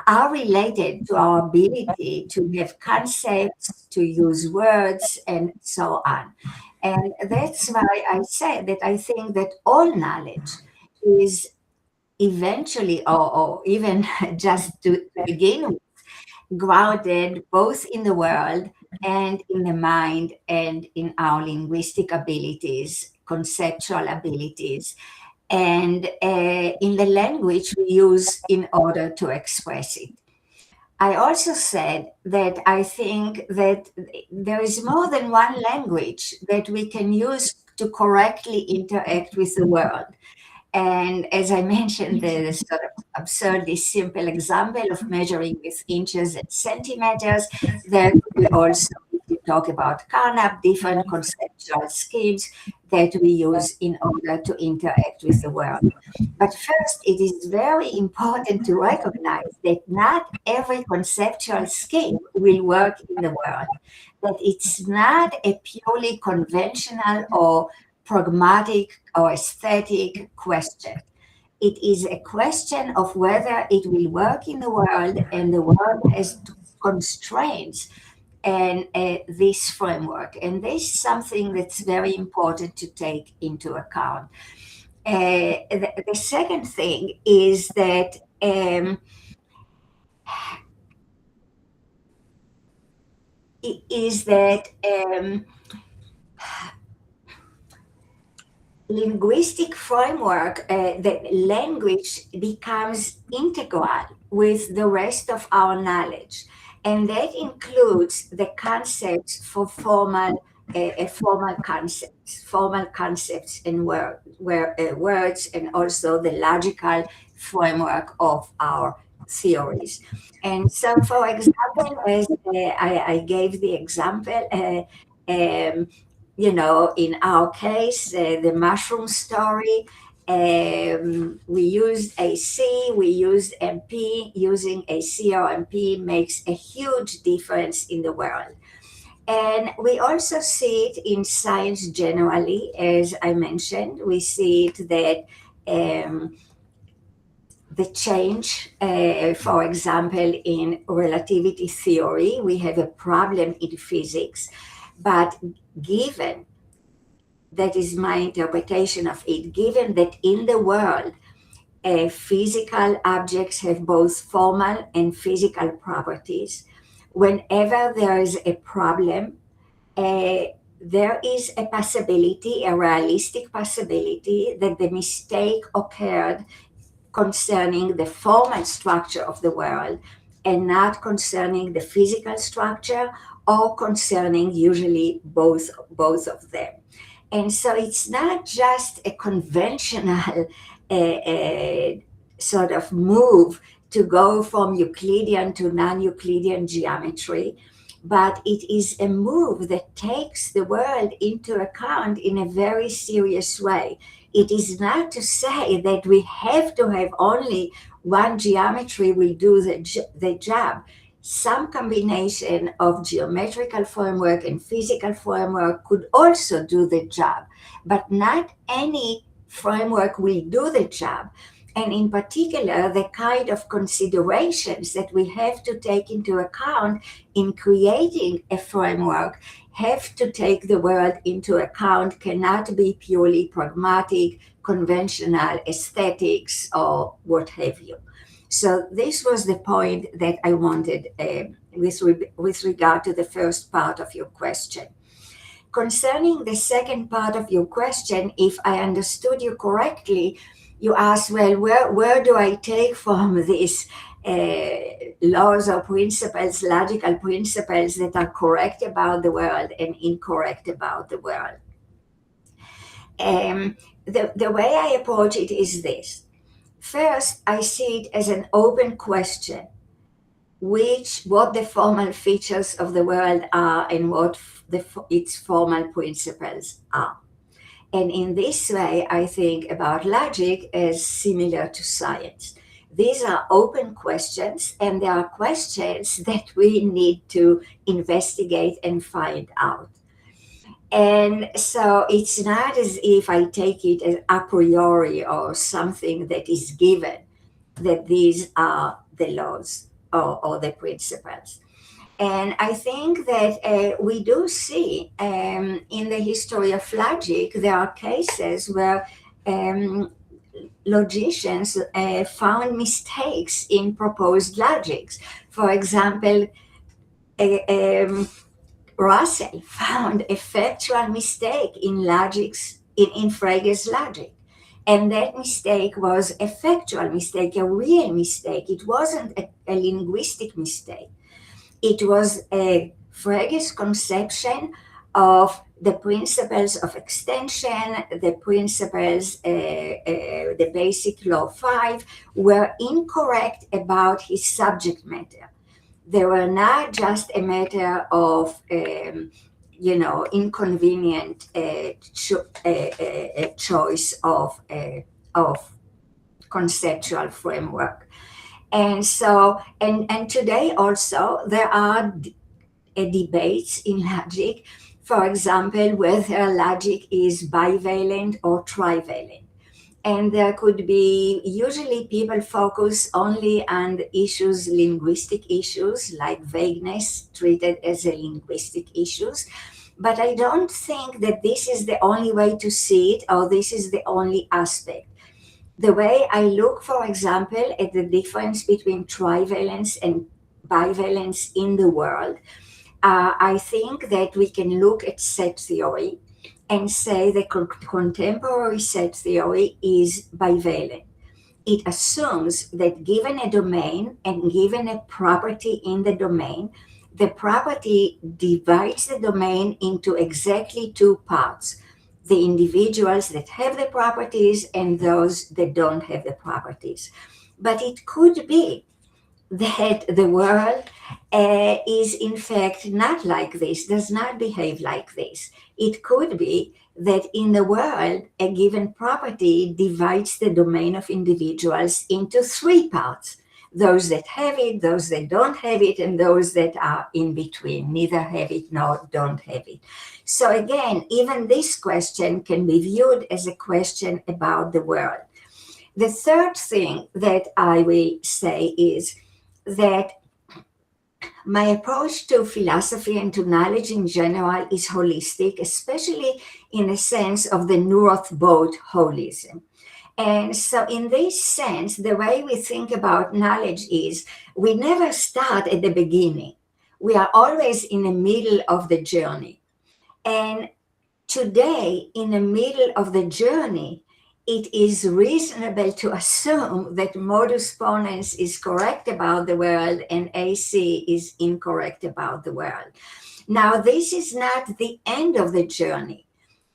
are related to our ability to have concepts, to use words, and so on. And that's why I said that I think that all knowledge is eventually, or even just to begin with, grounded both in the world and in the mind and in our linguistic abilities, conceptual abilities, and in the language we use in order to express it. I also said that I think that there is more than one language that we can use to correctly interact with the world. And as I mentioned, the sort of absurdly simple example of measuring with inches and centimeters, there could be also, if you talk about Carnap, different conceptual schemes that we use in order to interact with the world. But first, it is very important to recognize that not every conceptual scheme will work in the world, that it's not a purely conventional or pragmatic or aesthetic question. It is a question of whether it will work in the world, and the world has constraints and this framework. And this is something that's very important to take into account. The second thing is that linguistic framework, that language becomes integral with the rest of our knowledge. And that includes the concepts for formal concepts and words, and also the logical framework of our theories. And so, for example, as I gave the example, in our case, the mushroom story, we used AC, we used MP. Using AC or MP makes a huge difference in the world. And we also see it in science generally, as I mentioned. We see it that the change, for example, in relativity theory, we have a problem in physics, but given, that is my interpretation of it, given that in the world, physical objects have both formal and physical properties, whenever there is a problem, there is a possibility, a realistic possibility, that the mistake occurred concerning the formal structure of the world and not concerning the physical structure, or concerning usually both of them. And so it's not just a conventional sort of move to go from Euclidean to non-Euclidean geometry, but it is a move that takes the world into account in a very serious way. It is not to say that we have to have only one geometry will do the job. Some combination of geometrical framework and physical framework could also do the job, but not any framework will do the job. And in particular, the kind of considerations that we have to take into account in creating a framework have to take the world into account, cannot be purely pragmatic, conventional aesthetics, or what have you. So this was the point that I wanted with regard to the first part of your question. Concerning the second part of your question, if I understood you correctly, you asked, well, where do I take from these laws or principles, logical principles that are correct about the world and incorrect about the world? The way I approach it is this. First, I see it as an open question, what the formal features of the world are and what its formal principles are. And in this way, I think about logic as similar to science. These are open questions, and they are questions that we need to investigate and find out. And so it's not as if I take it as a priori or something that is given, that these are the laws or the principles. And I think that we do see in the history of logic, there are cases where logicians found mistakes in proposed logics. For example, Russell found a factual mistake in Frege's logic. And that mistake was a factual mistake, a real mistake. It wasn't a linguistic mistake. It was Frege's conception of the principles of extension, the principles, the basic law 5, were incorrect about his subject matter. They were not just a matter of inconvenient choice of conceptual framework. And so, and today also there are debates in logic, for example, whether logic is bivalent or trivalent. And there could be, usually people focus only on the issues, linguistic issues, like vagueness treated as a linguistic issues. But I don't think that this is the only way to see it, or this is the only aspect. The way I look, for example, at the difference between trivalence and bivalence in the world, I think that we can look at set theory and say that contemporary set theory is bivalent. It assumes that given a domain and given a property in the domain, the property divides the domain into exactly two parts: the individuals that have the properties and those that don't have the properties. But it could be that the world is in fact not like this, does not behave like this. It could be that in the world, a given property divides the domain of individuals into three parts: those that have it, those that don't have it, and those that are in between, neither have it nor don't have it. So again, even this question can be viewed as a question about the world. The third thing that I will say is that my approach to philosophy and to knowledge in general is holistic, especially in a sense of the North boat holism. And so in this sense, the way we think about knowledge is we never start at the beginning. We are always in the middle of the journey. And today, in the middle of the journey, it is reasonable to assume that modus ponens is correct about the world and AC is incorrect about the world. Now, this is not the end of the journey,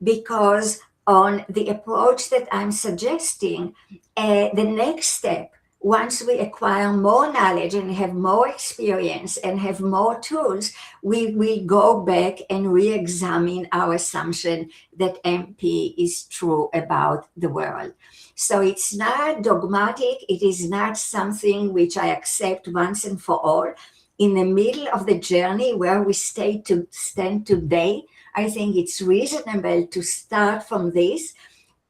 because on the approach that I'm suggesting, the next step, once we acquire more knowledge and have more experience and have more tools, we will go back and re-examine our assumption that MP is true about the world. So it's not dogmatic. It is not something which I accept once and for all. In the middle of the journey where we stand today, I think it's reasonable to start from this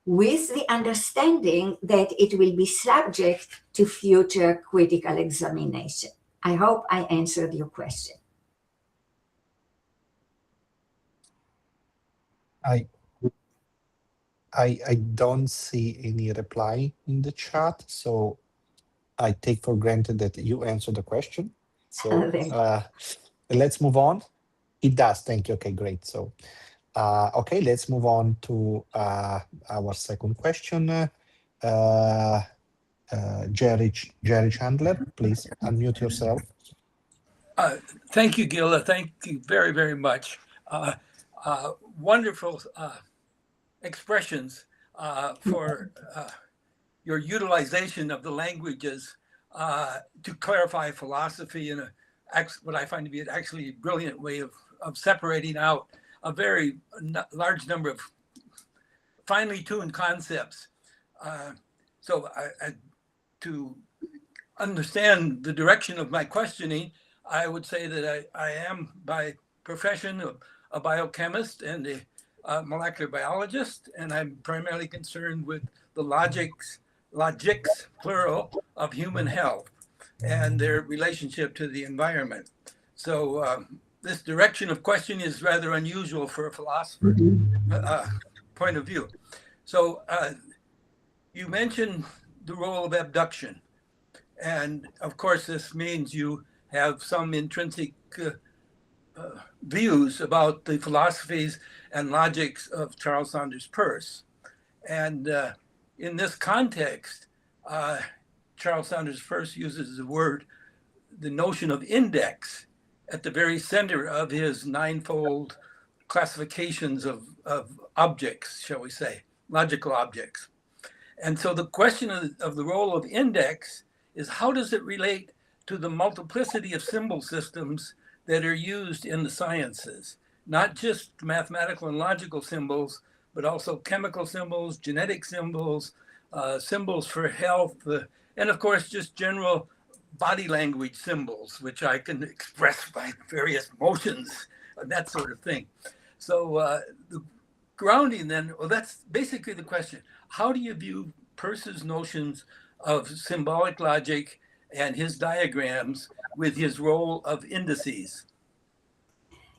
with the understanding that it will be subject to future critical examination. I hope I answered your question. I don't see any reply in the chat, so I take for granted that you answered the question. So let's move on. It does. Thank you. Okay, great. So, okay, let's move on to our second question. Jerry Chandler, please unmute yourself. Thank you, Gila. Thank you very, very much. Wonderful expressions for your utilization of the languages to clarify philosophy in what I find to be an actually brilliant way of separating out a very large number of finely tuned concepts. So to understand the direction of my questioning, I would say that I am by profession a biochemist and a molecular biologist, and I'm primarily concerned with the logics, plural, of human health and their relationship to the environment. So this direction of questioning is rather unusual for a philosopher point of view. So you mentioned the role of abduction. And of course, this means you have some intrinsic views about the philosophies and logics of Charles Sanders Peirce. And in this context, Charles Sanders Peirce uses the notion of index at the very center of his ninefold classifications of objects, shall we say, logical objects. And so the question of the role of index is, how does it relate to the multiplicity of symbol systems that are used in the sciences? not just mathematical and logical symbols, but also chemical symbols, genetic symbols, symbols for health, and of course, just general body language symbols, which I can express by various motions and that sort of thing. So the grounding then, well, that's basically the question. How do you view Peirce's notions of symbolic logic and his diagrams with his role of indices?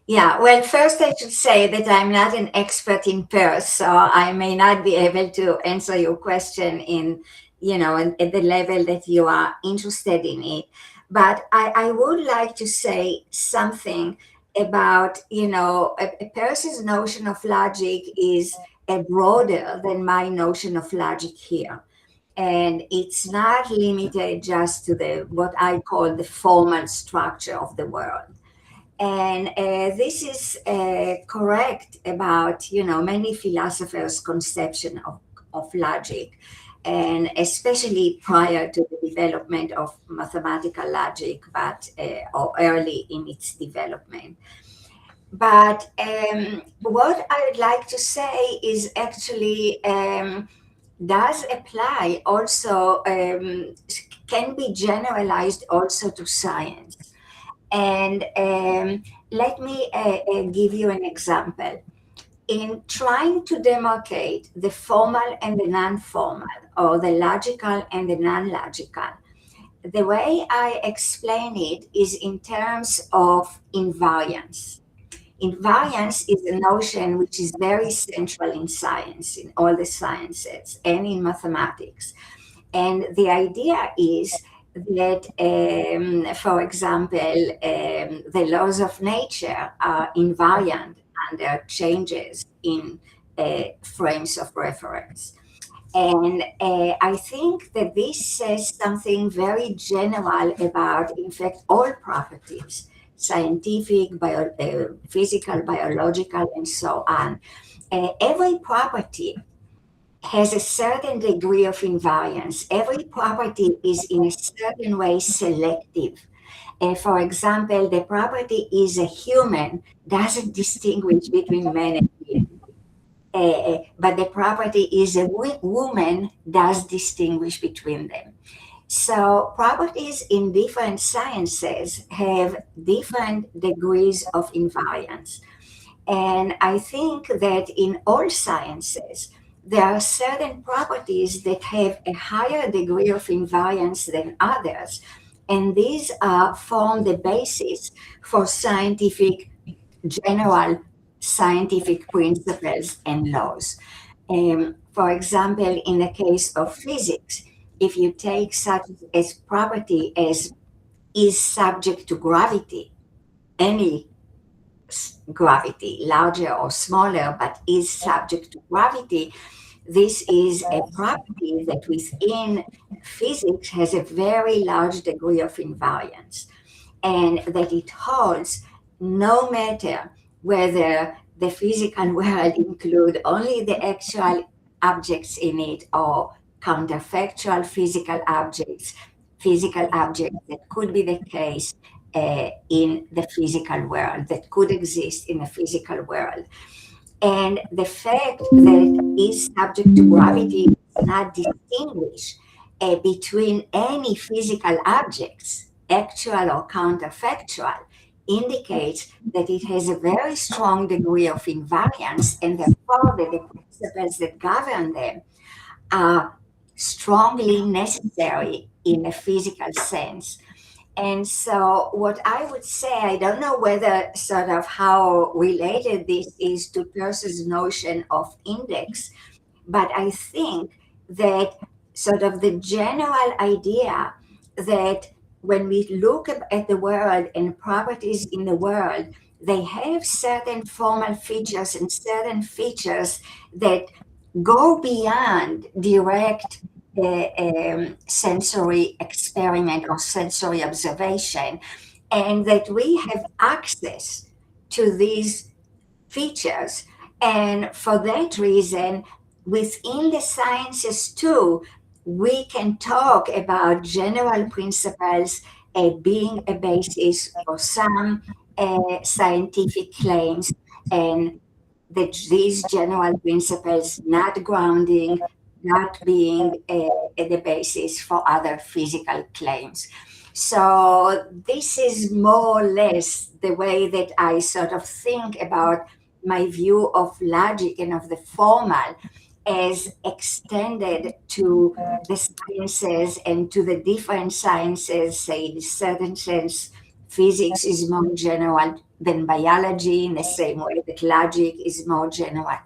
Yeah, well, first I should say that I'm not an expert in Peirce, so I may not be able to answer your question in, at the level that you are interested in it. But I would like to say something about, Peirce's notion of logic is broader than my notion of logic here. And it's not limited just to what I call the formal structure of the world. And this is correct about, many philosophers' conception of logic, and especially prior to the development of mathematical logic, but or early in its development. But what I would like to say is actually does apply also, can be generalized also to science. And let me give you an example. In trying to demarcate the formal and the non-formal, or the logical and the non-logical, the way I explain it is in terms of invariance. Invariance is a notion which is very central in science, in all the sciences, and in mathematics. And the idea is that, for example, the laws of nature are invariant under changes in frames of reference. And I think that this says something very general about, in fact, all properties, scientific, physical, biological, and so on. Every property has a certain degree of invariance. Every property is in a certain way selective. For example, the property is a human doesn't distinguish between men and women. But the property is a woman does distinguish between them. So properties in different sciences have different degrees of invariance. And I think that in all sciences, there are certain properties that have a higher degree of invariance than others. And these form the basis for general scientific principles and laws. For example, in the case of physics, if you take such a property as is subject to gravity, any gravity, larger or smaller, but is subject to gravity, this is a property that within physics has a very large degree of invariance, and that it holds no matter whether the physical world include only the actual objects in it or counterfactual physical objects that could be the case in the physical world, that could exist in the physical world. And the fact that it is subject to gravity does not distinguish between any physical objects, actual or counterfactual, indicates that it has a very strong degree of invariance, and therefore that the principles that govern them are strongly necessary in a physical sense. And so what I would say, I don't know whether sort of how related this is to Peirce's notion of index, but I think that sort of the general idea that when we look at the world and properties in the world, they have certain formal features and certain features that go beyond direct sensory experiment or sensory observation, and that we have access to these features. And for that reason, within the sciences too, we can talk about general principles being a basis for some scientific claims, and that these general principles not grounding, not being the basis for other physical claims. So this is more or less the way that I sort of think about my view of logic and of the formal as extended to the sciences and to the different sciences. Say, in a certain sense, physics is more general than biology, in the same way that logic is more general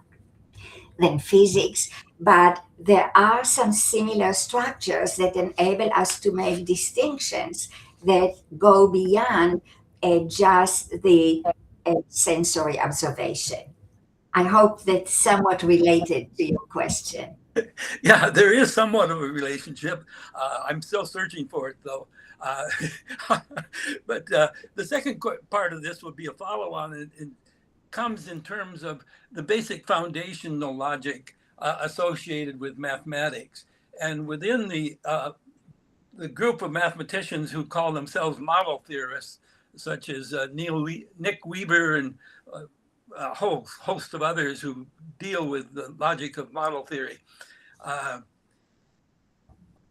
than physics. But there are some similar structures that enable us to make distinctions that go beyond just the sensory observation. I hope that's somewhat related to your question. Yeah, there is somewhat of a relationship. I'm still searching for it, though. But the second part of this would be a follow-on. It comes in terms of the basic foundational logic associated with mathematics. And within the group of mathematicians who call themselves model theorists, such as Nick Weber and a whole host of others who deal with the logic of model theory.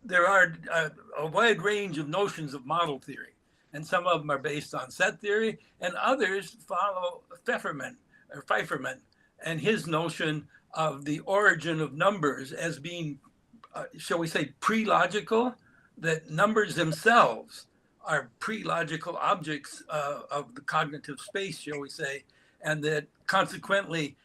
There are a wide range of notions of model theory, and some of them are based on set theory, and others follow Pfefferman and his notion of the origin of numbers as being, shall we say, pre-logical, that numbers themselves are pre-logical objects of the cognitive space, shall we say, and that consequently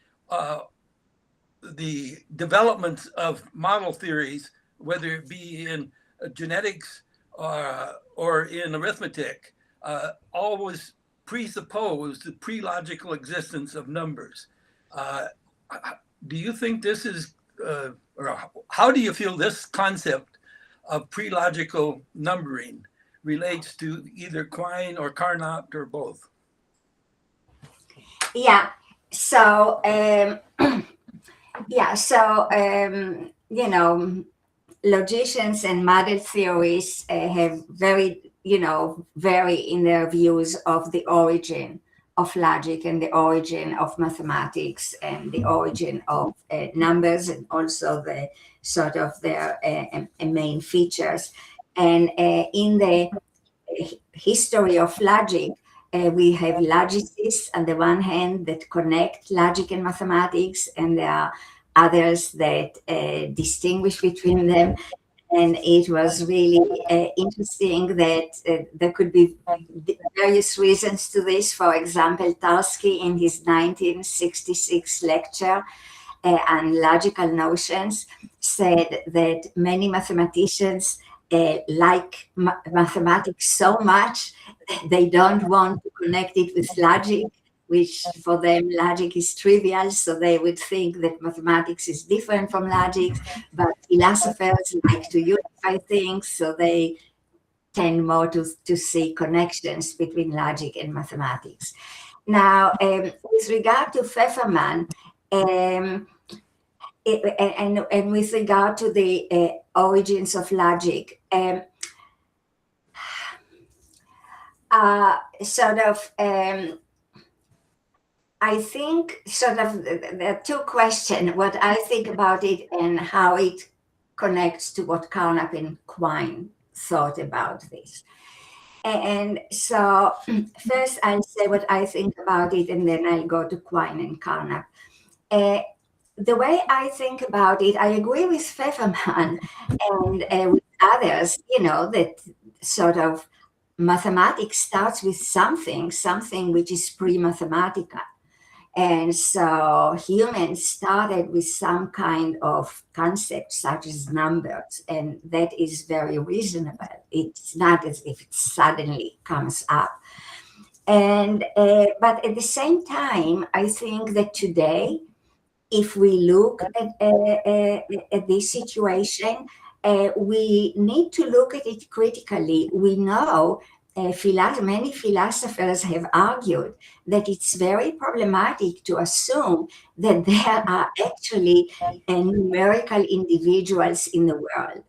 the development of model theories, whether it be in genetics or in arithmetic, always presuppose the pre-logical existence of numbers. Do you think this is, or how do you feel this concept of pre-logical numbering relates to either Quine or Carnap or both? Yeah. So, you know, logicians and model theories have vary in their views of the origin of logic and the origin of mathematics and the origin of numbers, and also the sort of their main features. And in the history of logic, we have logicists on the one hand that connect logic and mathematics, and there are others that distinguish between them. And it was really interesting that there could be various reasons to this. For example, Tarski, in his 1966 lecture on logical notions, said that many mathematicians like mathematics so much they don't want to connect it with logic, which for them logic is trivial, so they would think that mathematics is different from logic. But philosophers like to unify things, so they tend more to see connections between logic and mathematics. Now, with regard to Pfefferman, and with regard to the origins of logic, I think there are two questions, what I think about it and how it connects to what Carnap and Quine thought about this. And so first I'll say what I think about it, and then I'll go to Quine and Carnap. The way I think about it, I agree with Pfefferman and with others, that sort of mathematics starts with something which is pre-mathematical. And so humans started with some kind of concept such as numbers, and that is very reasonable. It's not as if it suddenly comes up. And but at the same time, I think that today, if we look at this situation, we need to look at it critically. We know many philosophers have argued that it's very problematic to assume that there are actually numerical individuals in the world.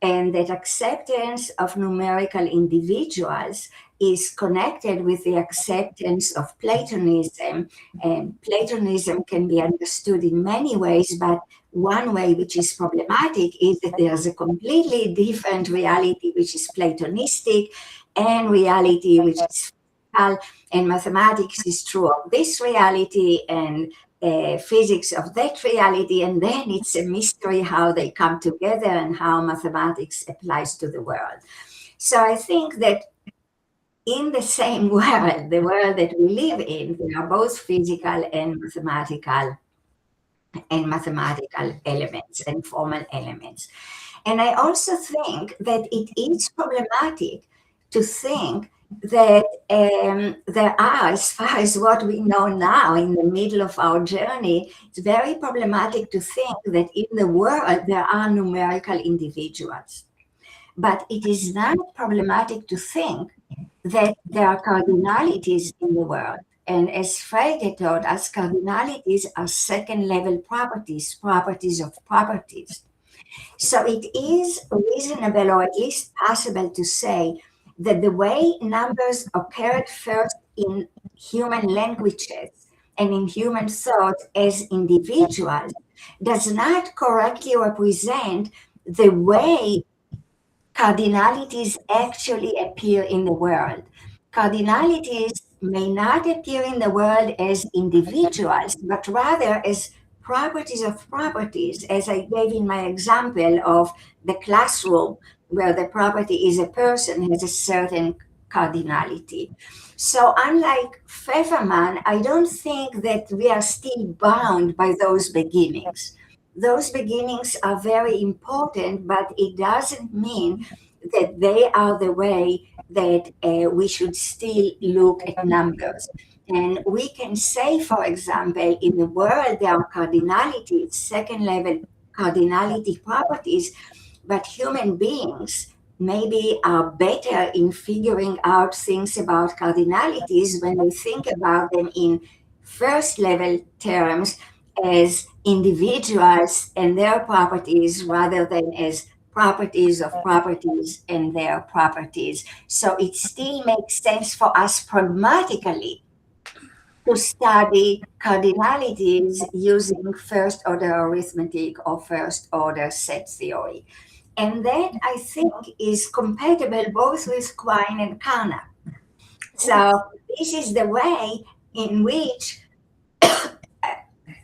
and that acceptance of numerical individuals is connected with the acceptance of Platonism. And Platonism can be understood in many ways, but one way which is problematic is that there's a completely different reality which is Platonistic and reality which is physical, and mathematics is true of this reality and physics of that reality, and then it's a mystery how they come together and how mathematics applies to the world. So I think that in the same world, the world that we live in, there are both physical and mathematical elements and formal elements. And I also think that it is problematic to think that there are, as far as what we know now in the middle of our journey, it's very problematic to think that in the world there are numerical individuals. But it is not problematic to think that there are cardinalities in the world. And as Frege taught us, cardinalities are second level properties, properties of properties. So it is reasonable, or at least possible, to say that the way numbers occurred first in human languages and in human thought as individuals does not correctly represent the way cardinalities actually appear in the world. Cardinalities may not appear in the world as individuals, but rather as properties of properties, as I gave in my example of the classroom, where the property is a person, has a certain cardinality. So unlike Pfefferman, I don't think that we are still bound by those beginnings. Those beginnings are very important, but it doesn't mean that they are the way that we should still look at numbers. And we can say, for example, in the world there are cardinalities, second level cardinality properties, but human beings maybe are better in figuring out things about cardinalities when we think about them in first level terms as individuals and their properties rather than as properties of properties and their properties. So it still makes sense for us pragmatically to study cardinalities using first order arithmetic or first order set theory. And that, I think, is compatible both with Quine and Carnap. So this is the way in which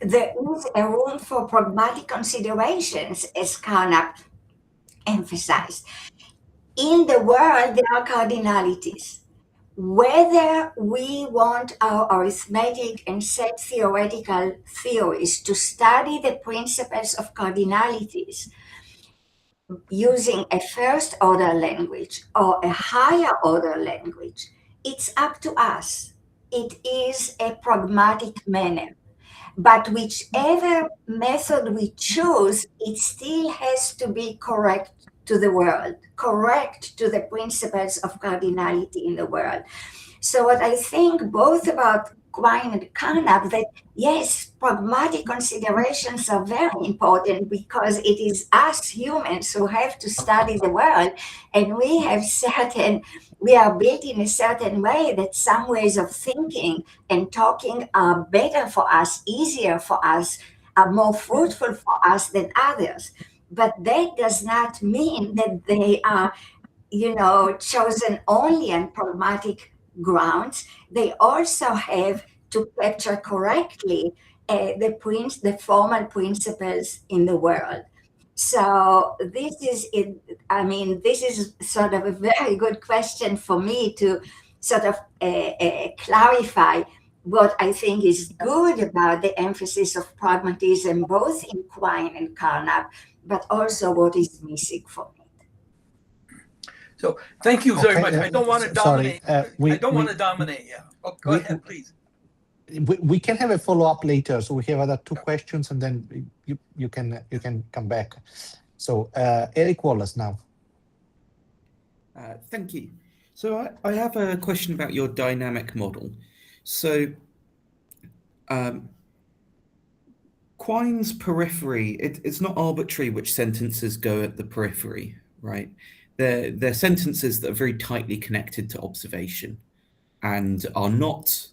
there is a room for pragmatic considerations, as Carnap emphasized. In the world, there are cardinalities. Whether we want our arithmetic and set theoretical theories to study the principles of cardinalities using a first order language or a higher order language, it's up to us. It is a pragmatic manner. But whichever method we choose, it still has to be correct to the world, correct to the principles of cardinality in the world. So what I think both about Quine and Carnap, that yes, pragmatic considerations are very important because it is us humans who have to study the world, and we are built in a certain way that some ways of thinking and talking are better for us, easier for us, are more fruitful for us than others. But that does not mean that they are, chosen only on pragmatic grounds. They also have to capture correctly the formal principles in the world. So this is it. I mean, this is sort of a very good question for me to sort of clarify what I think is good about the emphasis of pragmatism, both in Quine and Carnap, but also what is missing from it. So thank you very much. I don't want to dominate. I don't want to dominate. Yeah. Oh, go ahead, please. We can have a follow-up later. So we have other two questions, and then you can come back. So Eric Wallace now. Thank you. So I have a question about your dynamic model. So Quine's periphery, it's not arbitrary which sentences go at the periphery, right? They're sentences that are very tightly connected to observation and are not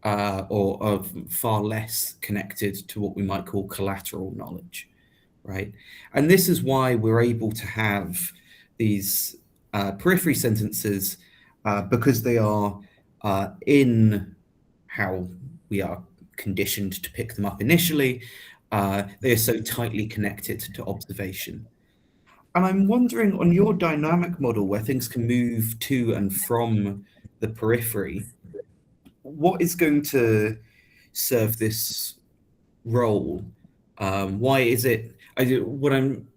or are far less connected to what we might call collateral knowledge, right? And this is why we're able to have these periphery sentences because they are in how we are conditioned to pick them up initially. They are so tightly connected to observation. And I'm wondering, on your dynamic model where things can move to and from the periphery, what is going to serve this role? Why is it? What I'm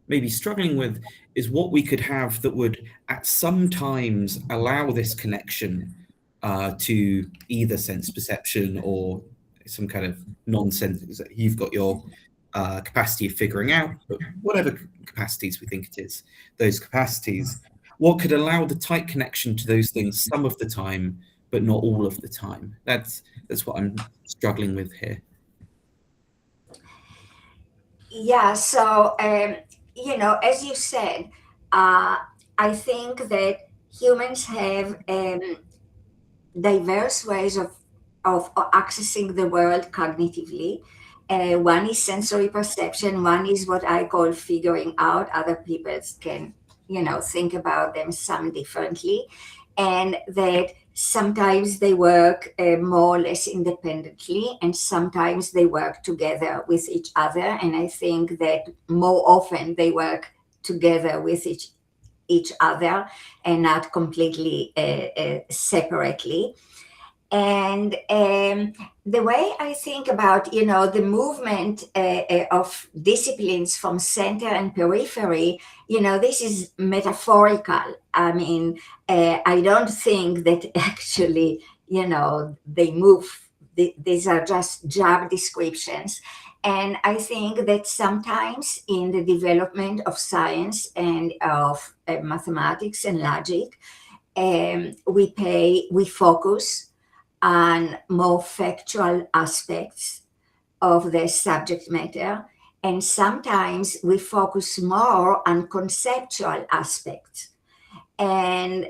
maybe struggling with is what we could have that would at some times allow this connection to either sense perception or some kind of nonsense. You've got your capacity of figuring out, but whatever capacities we think it is, those capacities, what could allow the tight connection to those things some of the time, but not all of the time? That's what I'm struggling with here. Yeah, so, as you said, I think that humans have diverse ways of accessing the world cognitively. One is sensory perception, one is what I call figuring out. Other people can, think about them some differently. And that sometimes they work more or less independently, and sometimes they work together with each other. And I think that more often they work together with each other and not completely separately. And the way I think about, the movement of disciplines from center and periphery, this is metaphorical. I mean, I don't think that actually, they move. These are just job descriptions. And I think that sometimes in the development of science and of mathematics and logic, we focus on more factual aspects of the subject matter, and sometimes we focus more on conceptual aspects, and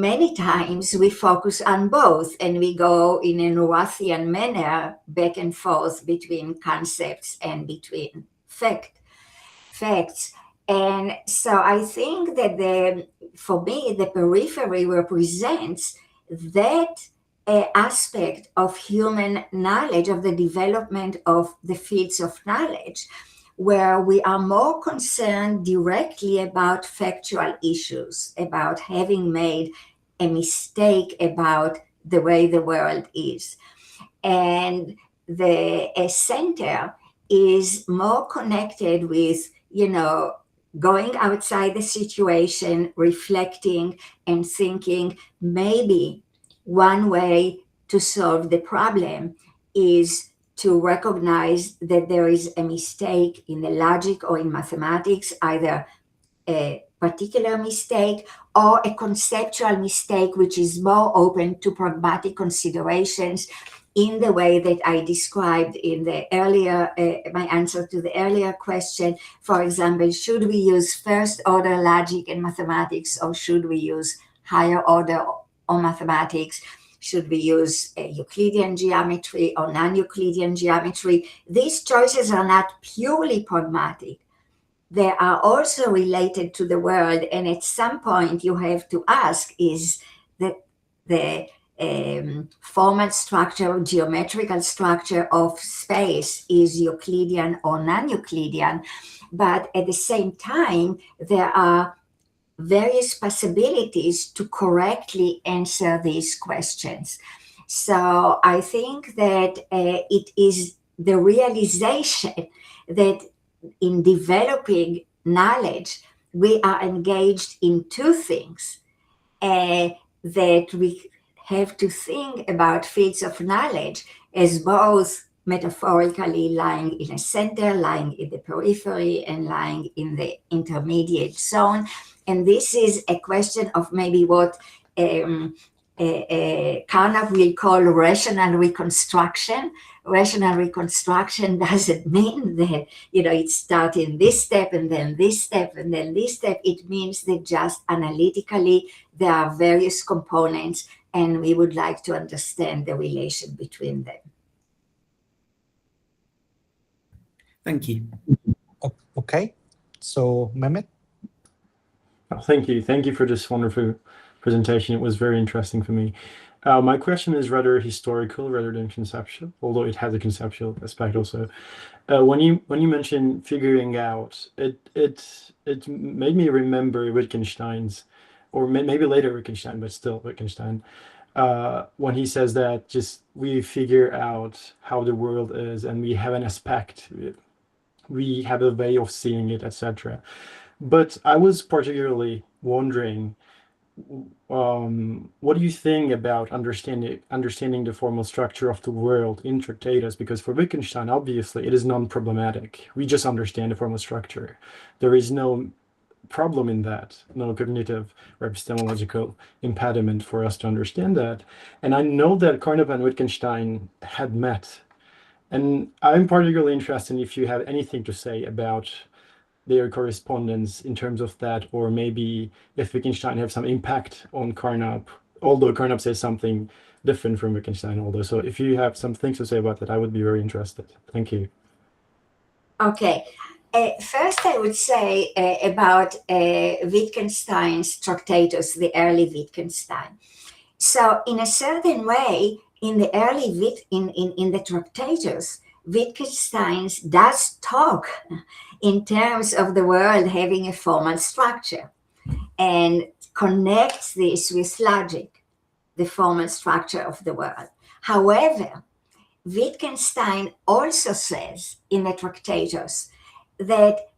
many times we focus on both, and we go in a Noethian manner back and forth between concepts and between facts. And so I think that for me, the periphery represents that aspect of human knowledge, of the development of the fields of knowledge, where we are more concerned directly about factual issues, about having made a mistake about the way the world is. And the center is more connected with, going outside the situation, reflecting and thinking, maybe one way to solve the problem is to recognize that there is a mistake in the logic or in mathematics, either a particular mistake or a conceptual mistake, which is more open to pragmatic considerations, in the way that I described in the earlier, my answer to the earlier question. For example, should we use first order logic and mathematics, or should we use higher order or mathematics? Should we use Euclidean geometry or non-Euclidean geometry? These choices are not purely pragmatic. They are also related to the world. And at some point you have to ask, is that the formal structure, geometrical structure of space is Euclidean or non-Euclidean? But at the same time, there are various possibilities to correctly answer these questions. So I think that it is the realization that in developing knowledge, we are engaged in two things, that we have to think about fields of knowledge as both metaphorically lying in a center, lying in the periphery, and lying in the intermediate zone. And this is a question of maybe what Carnap will call rational reconstruction. Rational reconstruction doesn't mean that, it starts in this step and then this step and then this step. It means that just analytically there are various components and we would like to understand the relation between them. Thank you. Okay, so Mehmet? Oh, thank you. Thank you for this wonderful presentation. It was very interesting for me. My question is rather historical rather than conceptual, although it has a conceptual aspect also. When you mentioned figuring out, it made me remember Wittgenstein's, or maybe later Wittgenstein, but still Wittgenstein, when he says that just we figure out how the world is and we have an aspect, we have a way of seeing it, etc. But I was particularly wondering, what do you think about understanding the formal structure of the world in Tractatus? Because for Wittgenstein, obviously, it is non-problematic. We just understand the formal structure. There is no problem in that, no cognitive or epistemological impediment for us to understand that. And I know that Carnap and Wittgenstein had met. And I'm particularly interested if you have anything to say about their correspondence in terms of that, or maybe if Wittgenstein have some impact on Carnap, although Carnap says something different from Wittgenstein, although. So if you have some things to say about that, I would be very interested. Thank you. Okay. First, I would say about Wittgenstein's Tractatus, the early Wittgenstein. So in a certain way, in the early in the Tractatus, Wittgenstein does talk in terms of the world having a formal structure and connects this with logic, the formal structure of the world. However, Wittgenstein also says in the Tractatus that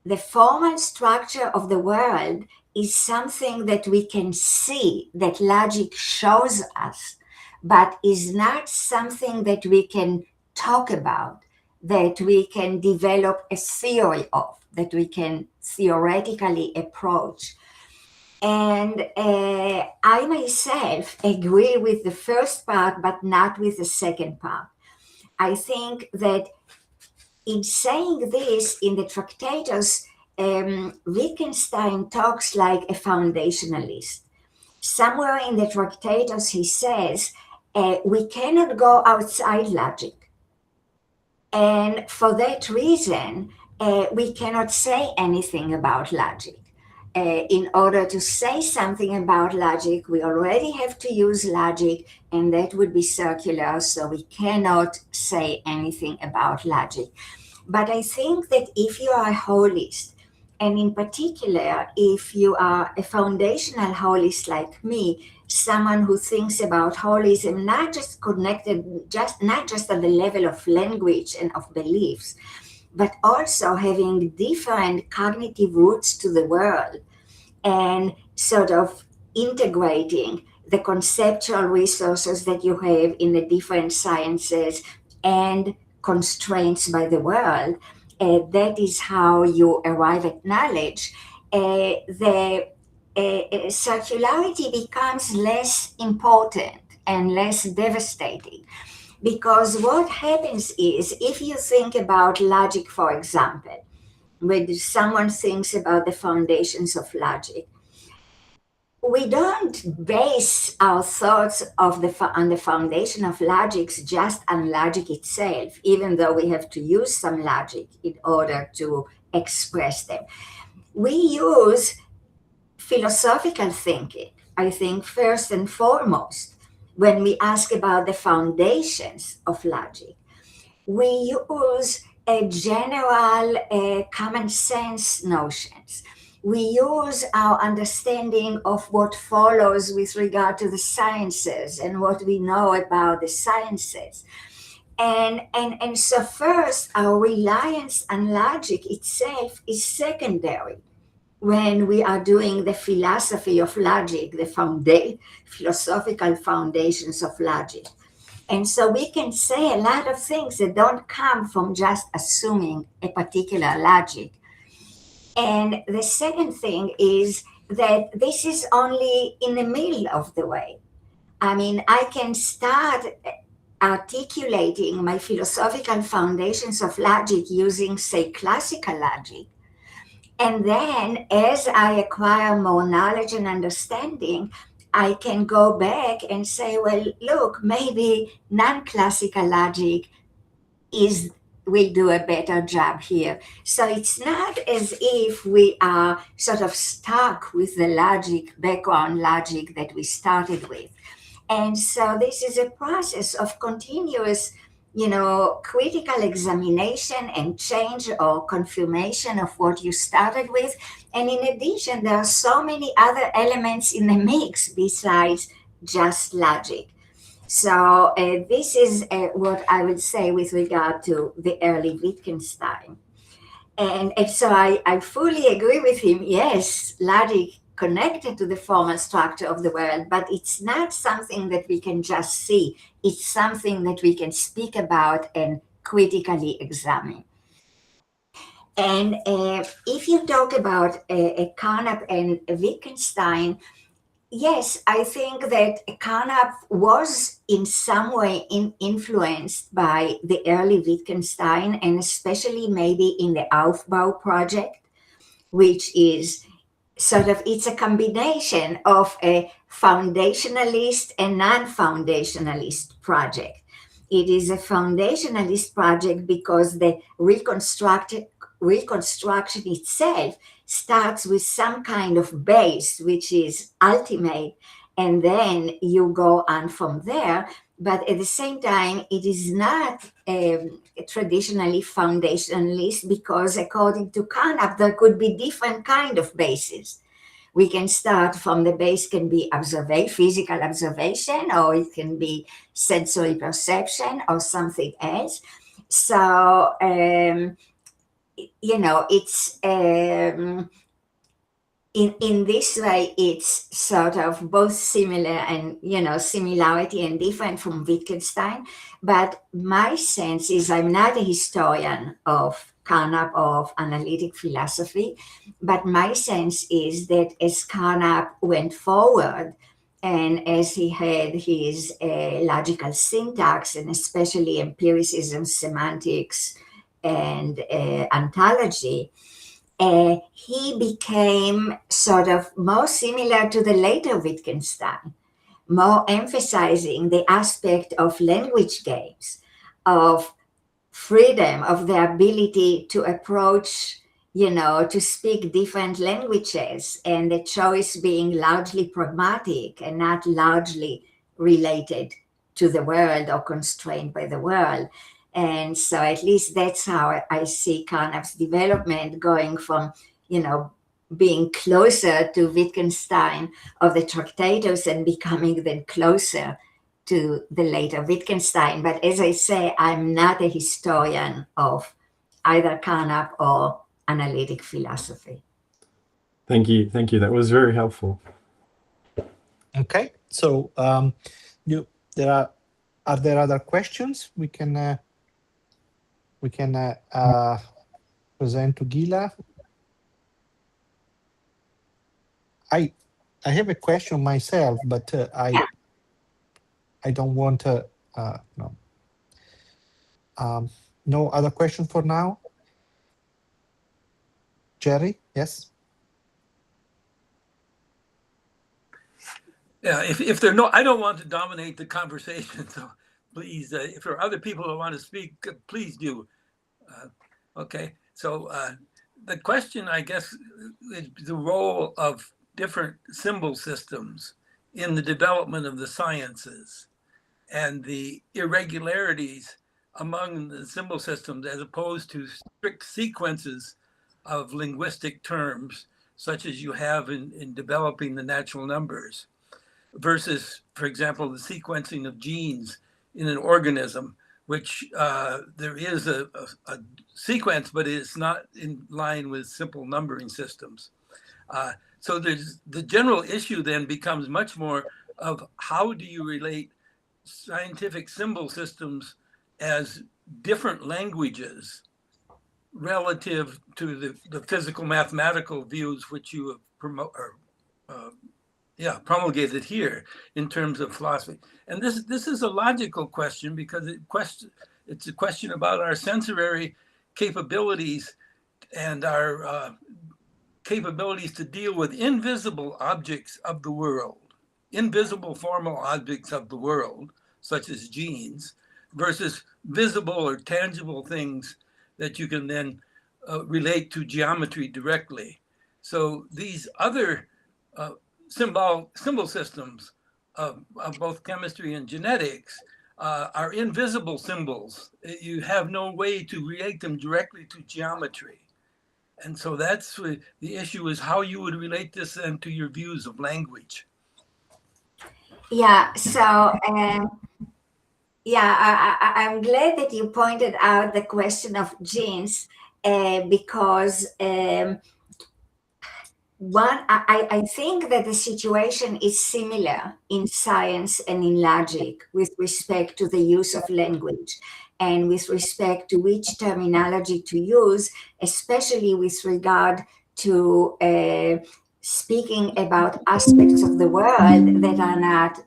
the formal structure of the world is something that we can see, that logic shows us, but is not something that we can talk about, that we can develop a theory of, that we can theoretically approach. And I myself agree with the first part, but not with the second part. I think that in saying this in the Tractatus, Wittgenstein talks like a foundationalist. Somewhere in the Tractatus, he says, we cannot go outside logic. And for that reason, we cannot say anything about logic. In order to say something about logic, we already have to use logic, and that would be circular, so we cannot say anything about logic. But I think that if you are a holist, and in particular, if you are a foundational holist like me, someone who thinks about holism not just connected, not just at the level of language and of beliefs, but also having different cognitive roots to the world and sort of integrating the conceptual resources that you have in the different sciences and constraints by the world, that is how you arrive at knowledge. The circularity becomes less important and less devastating, because what happens is, if you think about logic, for example, when someone thinks about the foundations of logic, we don't base our thoughts on the foundation of logic just on logic itself, even though we have to use some logic in order to express them. We use philosophical thinking, I think, first and foremost, when we ask about the foundations of logic. We use a general common sense notions. We use our understanding of what follows with regard to the sciences and what we know about the sciences. And so first, our reliance on logic itself is secondary when we are doing the philosophy of logic, the philosophical foundations of logic. And so we can say a lot of things that don't come from just assuming a particular logic. And the second thing is that this is only in the middle of the way. I mean, I can start articulating my philosophical foundations of logic using, say, classical logic. And then as I acquire more knowledge and understanding, I can go back and say, well, look, maybe non-classical logic will do a better job here. So it's not as if we are sort of stuck with the background logic that we started with. And so this is a process of continuous, critical examination and change or confirmation of what you started with. And in addition, there are so many other elements in the mix besides just logic. So this is what I would say with regard to the early Wittgenstein. And so I fully agree with him. Yes, logic connected to the formal structure of the world, but it's not something that we can just see. It's something that we can speak about and critically examine. And if you talk about Carnap and Wittgenstein, yes, I think that Carnap was in some way influenced by the early Wittgenstein, and especially maybe in the Aufbau project, which is it's a combination of a foundationalist and non-foundationalist project. It is a foundationalist project because the reconstruction itself starts with some kind of base, which is ultimate, and then you go on from there. But at the same time, it is not traditionally foundationalist because according to Carnap, there could be different kind of bases. We can start from the base can be physical observation, or it can be sensory perception or something else. So, it's in this way, it's sort of both similar and, similarity and different from Wittgenstein. But my sense is I'm not a historian of Carnap or of analytic philosophy, but my sense is that as Carnap went forward and as he had his logical syntax and especially empiricism, semantics, and ontology, he became sort of more similar to the later Wittgenstein, more emphasizing the aspect of language games, of freedom, of the ability to approach, to speak different languages, and the choice being largely pragmatic and not largely related to the world or constrained by the world. And so at least that's how I see Carnap's development going from, being closer to Wittgenstein of the Tractatus and becoming then closer to the later Wittgenstein. But as I say, I'm not a historian of either Carnap or analytic philosophy. Thank you. That was very helpful. Okay, so are there other questions we can present to Gila? I have a question myself, but I don't want to. No. No other question for now. Jerry, yes. Yeah, if there are no, I don't want to dominate the conversation, so please, if there are other people who want to speak, please do. Okay, so the question, I guess, is the role of different symbol systems in the development of the sciences and the irregularities among the symbol systems as opposed to strict sequences of linguistic terms, such as you have in developing the natural numbers, versus, for example, the sequencing of genes in an organism, which there is a sequence, but it's not in line with simple numbering systems. So there's the general issue then becomes much more of how do you relate scientific symbol systems as different languages relative to the physical mathematical views which you have promulgated here in terms of philosophy. And this is a logical question because it's a question about our sensory capabilities and our capabilities to deal with invisible objects of the world, invisible formal objects of the world, such as genes, versus visible or tangible things that you can then relate to geometry directly. So these other symbol systems of both chemistry and genetics are invisible symbols. You have no way to relate them directly to geometry. And so that's the issue, is how you would relate this then to your views of language. Yeah, so I'm glad that you pointed out the question of genes because I think that the situation is similar in science and in logic with respect to the use of language and with respect to which terminology to use, especially with regard to speaking about aspects of the world that are not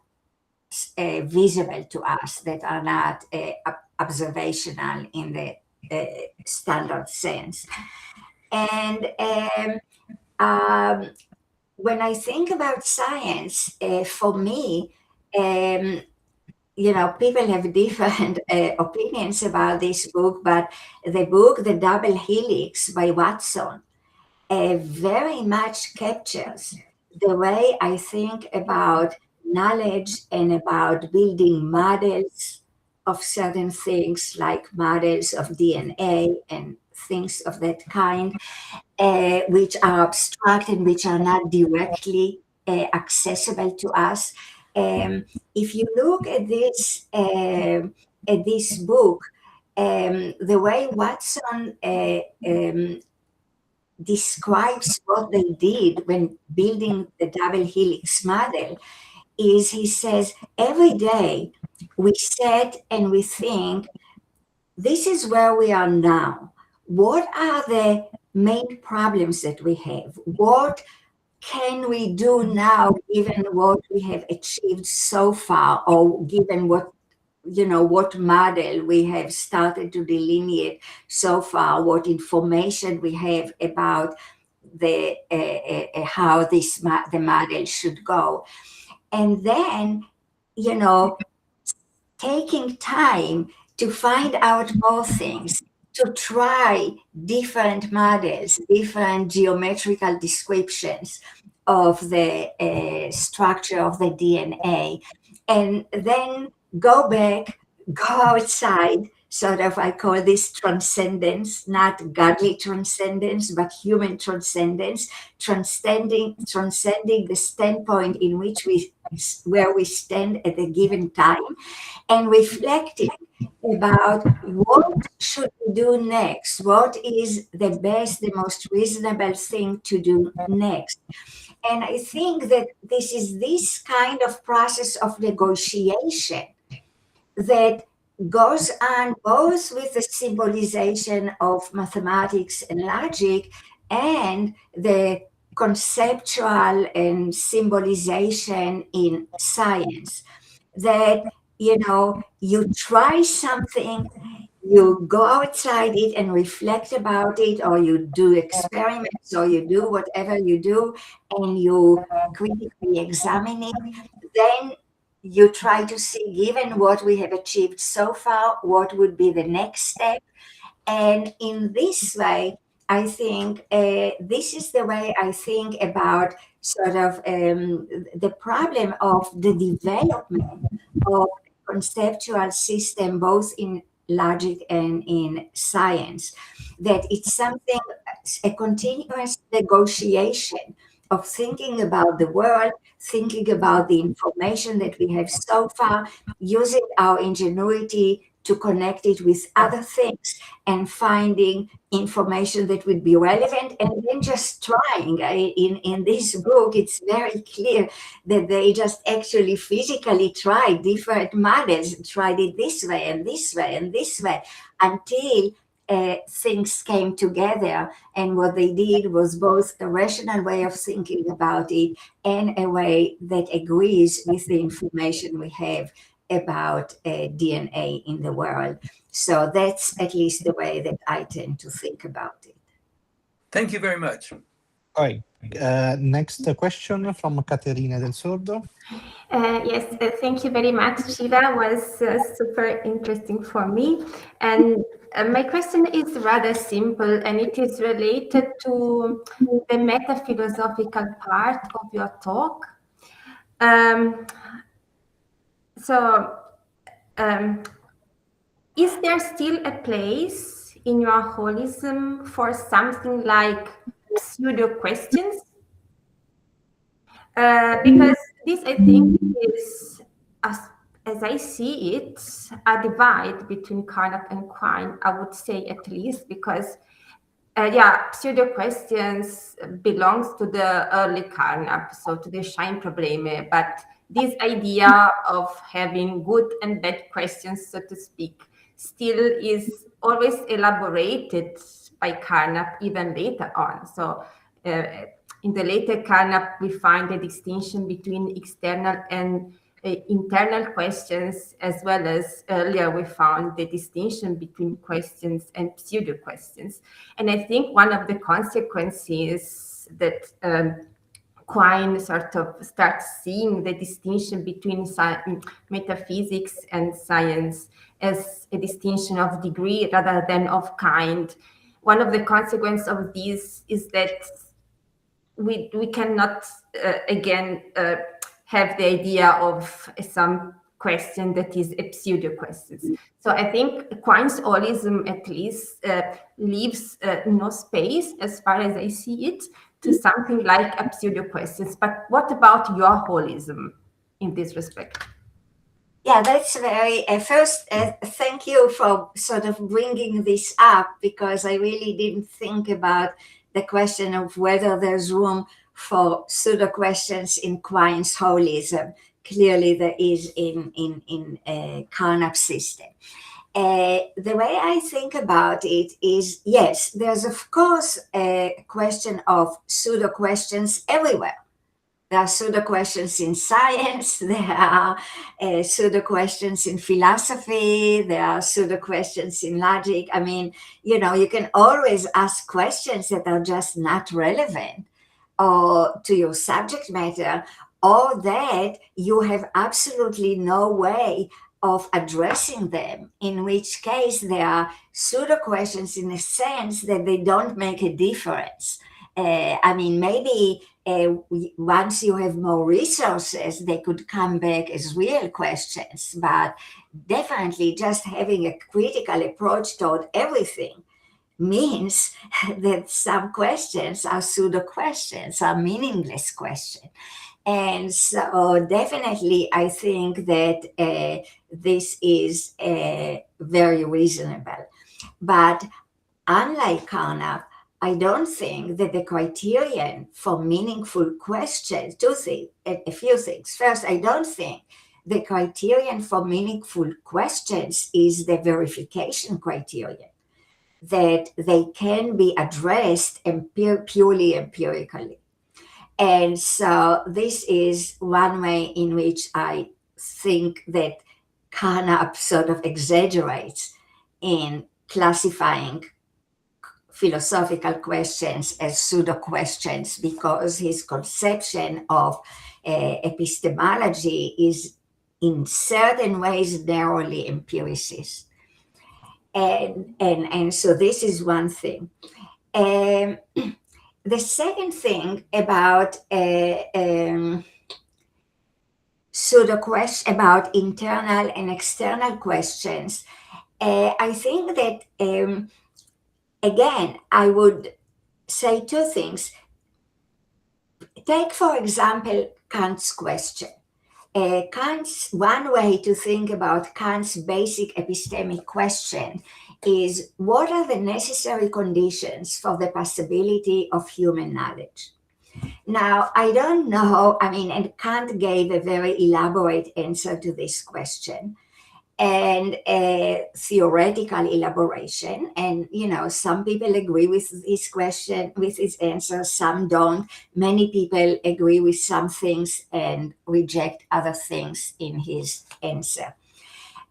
visible to us, that are not observational in the standard sense. And when I think about science, for me, people have different opinions about this book, but the book, The Double Helix by Watson, very much captures the way I think about knowledge and about building models of certain things, like models of DNA and things of that kind, which are abstract and which are not directly accessible to us. If you look at this book, the way Watson describes what they did when building the double helix model is, he says, every day we sit and we think, this is where we are now. What are the main problems that we have? What can we do now, given what we have achieved so far, or given what model we have started to delineate so far, what information we have about the how the model should go. And then, taking time to find out more things, to try different models, different geometrical descriptions of the structure of the DNA, and then go back, go outside, sort of, I call this transcendence, not godly transcendence, but human transcendence, transcending the standpoint in which where we stand at a given time, and reflecting about what should we do next, what is the best, the most reasonable thing to do next. And I think that this is this kind of process of negotiation that goes on both with the symbolization of mathematics and logic and the conceptual and symbolization in science. That, you try something, you go outside it and reflect about it, or you do experiments, or you do whatever you do, and you critically examine it. Then you try to see, given what we have achieved so far, what would be the next step. And in this way, I think this is the way I think about sort of the problem of the development of conceptual system, both in logic and in science, that it's something, a continuous negotiation of thinking about the world, thinking about the information that we have so far, using our ingenuity to connect it with other things and finding information that would be relevant, and then just trying. In this book, it's very clear that they just actually physically tried different models, tried it this way and this way and this way, until things came together, and what they did was both a rational way of thinking about it and a way that agrees with the information we have about DNA in the world. So that's at least the way that I tend to think about it. Thank you very much. All right. Next question from Caterina Del Sordo. Yes, thank you very much, Sheila. Was super interesting for me. And my question is rather simple, and it is related to the meta-philosophical part of your talk. Is there still a place in your holism for something like pseudo questions? Because this, I think, is, as I see it, a divide between Carnap and Quine, I would say, at least, because pseudo questions belongs to the early Carnap, so to the Scheinprobleme, but this idea of having good and bad questions, so to speak, still is always elaborated by Carnap even later on. So in the later Carnap, we find the distinction between external and internal questions, as well as earlier we found the distinction between questions and pseudo questions. And I think one of the consequences that Quine sort of starts seeing the distinction between metaphysics and science as a distinction of degree rather than of kind. One of the consequences of this is that we cannot again have the idea of some question that is a pseudo question. So I think Quine's holism at least leaves no space, as far as I see it, to something like a pseudo questions. But what about your holism in this respect? Yeah, that's very, first, thank you for sort of bringing this up, because I really didn't think about the question of whether there's room for pseudo questions in Quine's holism. Clearly there is in Carnap's system. The way I think about it is, yes, there's of course a question of pseudo questions everywhere. There are pseudo questions in science, there are pseudo questions in philosophy, there are pseudo questions in logic. I mean, you know, you can always ask questions that are just not relevant or to your subject matter, or that you have absolutely no way of addressing them, in which case they are pseudo questions in a sense that they don't make a difference. I mean, maybe once you have more resources, they could come back as real questions, but definitely just having a critical approach toward everything means that some questions are pseudo questions, are meaningless questions. And so definitely I think that this is very reasonable. But unlike Carnap, I don't think that the criterion for meaningful questions, a few things. First, I don't think the criterion for meaningful questions is the verification criterion, that they can be addressed purely empirically. And so this is one way in which I think that Carnap sort of exaggerates in classifying philosophical questions as pseudo questions, because his conception of epistemology is in certain ways narrowly empiricist. And so this is one thing. The second thing about pseudo question, about internal and external questions, I think that again, I would say two things. Take, for example, Kant's question. One way to think about Kant's basic epistemic question is, what are the necessary conditions for the possibility of human knowledge? Now, I don't know, I mean, and Kant gave a very elaborate answer to this question. and a theoretical elaboration. And, some people agree with his question, with his answer, some don't. Many people agree with some things and reject other things in his answer.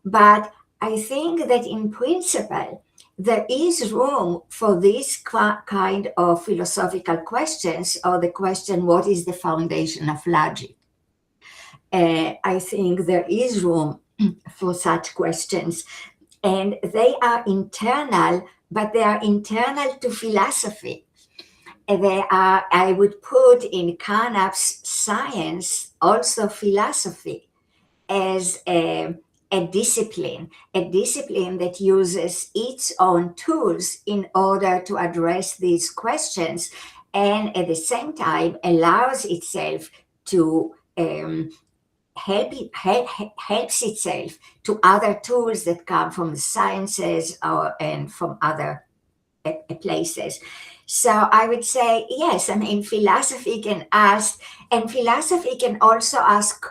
But I think that in principle, there is room for this kind of philosophical questions, or the question, what is the foundation of logic? I think there is room for such questions, and they are internal, but they are internal to philosophy. They are, I would put in Carnap's science, also philosophy, as a discipline that uses its own tools in order to address these questions, and at the same time allows itself to helps itself to other tools that come from the sciences and from other places. So I would say, yes, philosophy can ask, and philosophy can also ask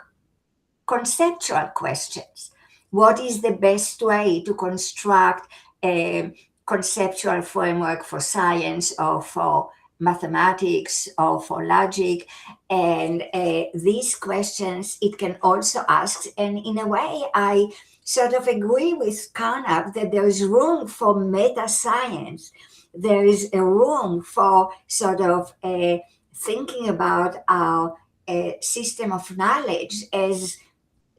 conceptual questions. What is the best way to construct a conceptual framework for science or for mathematics or for logic? And these questions it can also ask, and in a way I sort of agree with Carnap that there is room for meta science. There is a room for sort of thinking about our system of knowledge as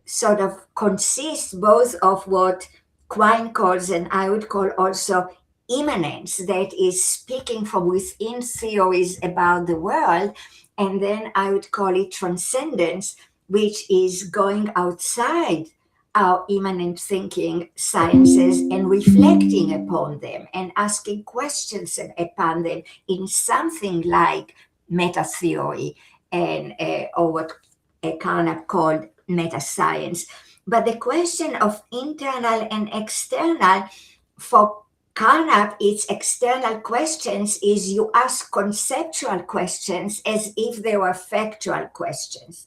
sort of consists both of what Quine calls, and I would call also, immanence, that is speaking from within theories about the world, and then I would call it transcendence, which is going outside our immanent thinking sciences and reflecting upon them and asking questions upon them in something like meta theory and or what Carnap called meta science. But the question of internal and external, for Carnap, its external questions is you ask conceptual questions as if they were factual questions.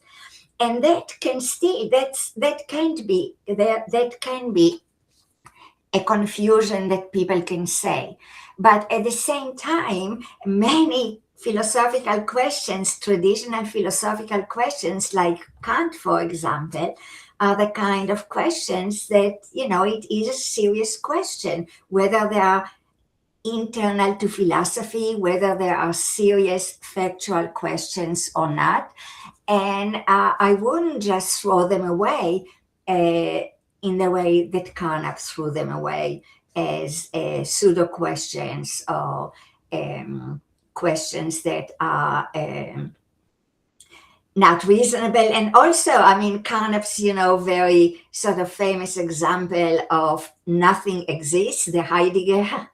And that can still, that can be a confusion that people can say. But at the same time, many philosophical questions, traditional philosophical questions like Kant, for example, are the kind of questions that, it is a serious question, whether they are internal to philosophy, whether there are serious factual questions or not. And I wouldn't just throw them away in the way that Carnap threw them away as pseudo questions or questions that are not reasonable. And also, Carnap's, very sort of famous example of nothing exists, the Heidegger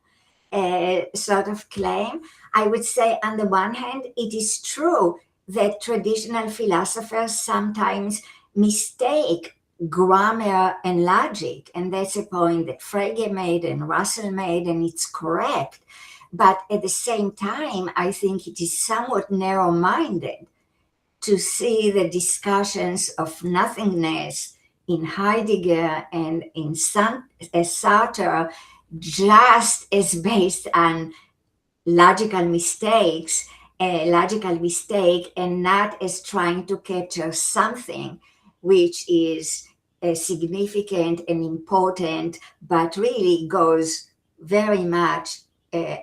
sort of claim. I would say, on the one hand, it is true that traditional philosophers sometimes mistake grammar and logic, and that's a point that Frege made and Russell made, and it's correct. But at the same time, I think it is somewhat narrow-minded to see the discussions of nothingness in Heidegger and in Sartre just as based on logical mistake, and not as trying to capture something which is significant and important, but really goes very much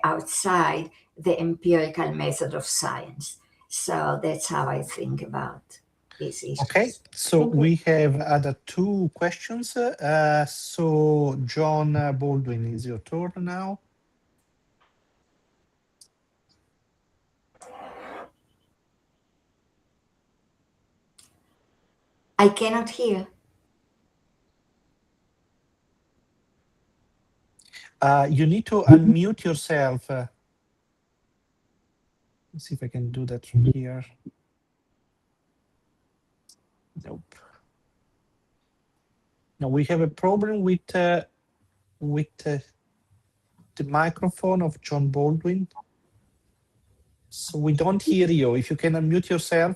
outside the empirical method of science. So that's how I think about this issue. Okay, so we have other two questions. So John Baldwin, is your turn now. I cannot hear. You need to unmute yourself. Let's see if I can do that from here. Nope. No, we have a problem with the microphone of John Baldwin. So we don't hear you. If you can unmute yourself.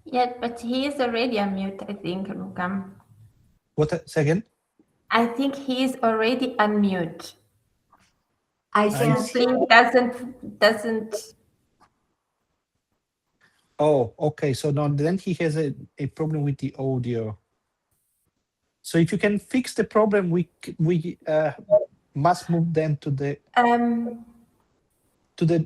Yeah, but he is already on mute, I think, Luca. What? Say again? I think he is already unmute. I think Simply doesn't. Oh, okay. So now then he has a problem with the audio. So if you can fix the problem, we must move then to the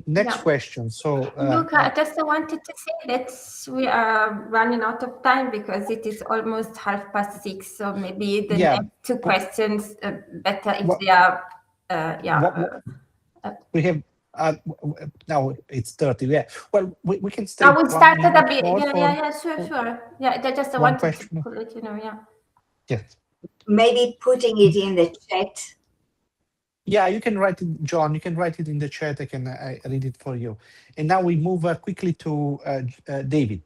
next question. So Luca, I just wanted to say that we are running out of time because it is almost 6:30. So maybe the next two questions better if they are. We have now it's 30. Yeah. Well, we can stay. We started a bit. Sure. Yeah, I just wanted to let you know. Yeah. Yes. Maybe putting it in the chat. Yeah, you can write it, John. You can write it in the chat. I can read it for you. And now we move quickly to David.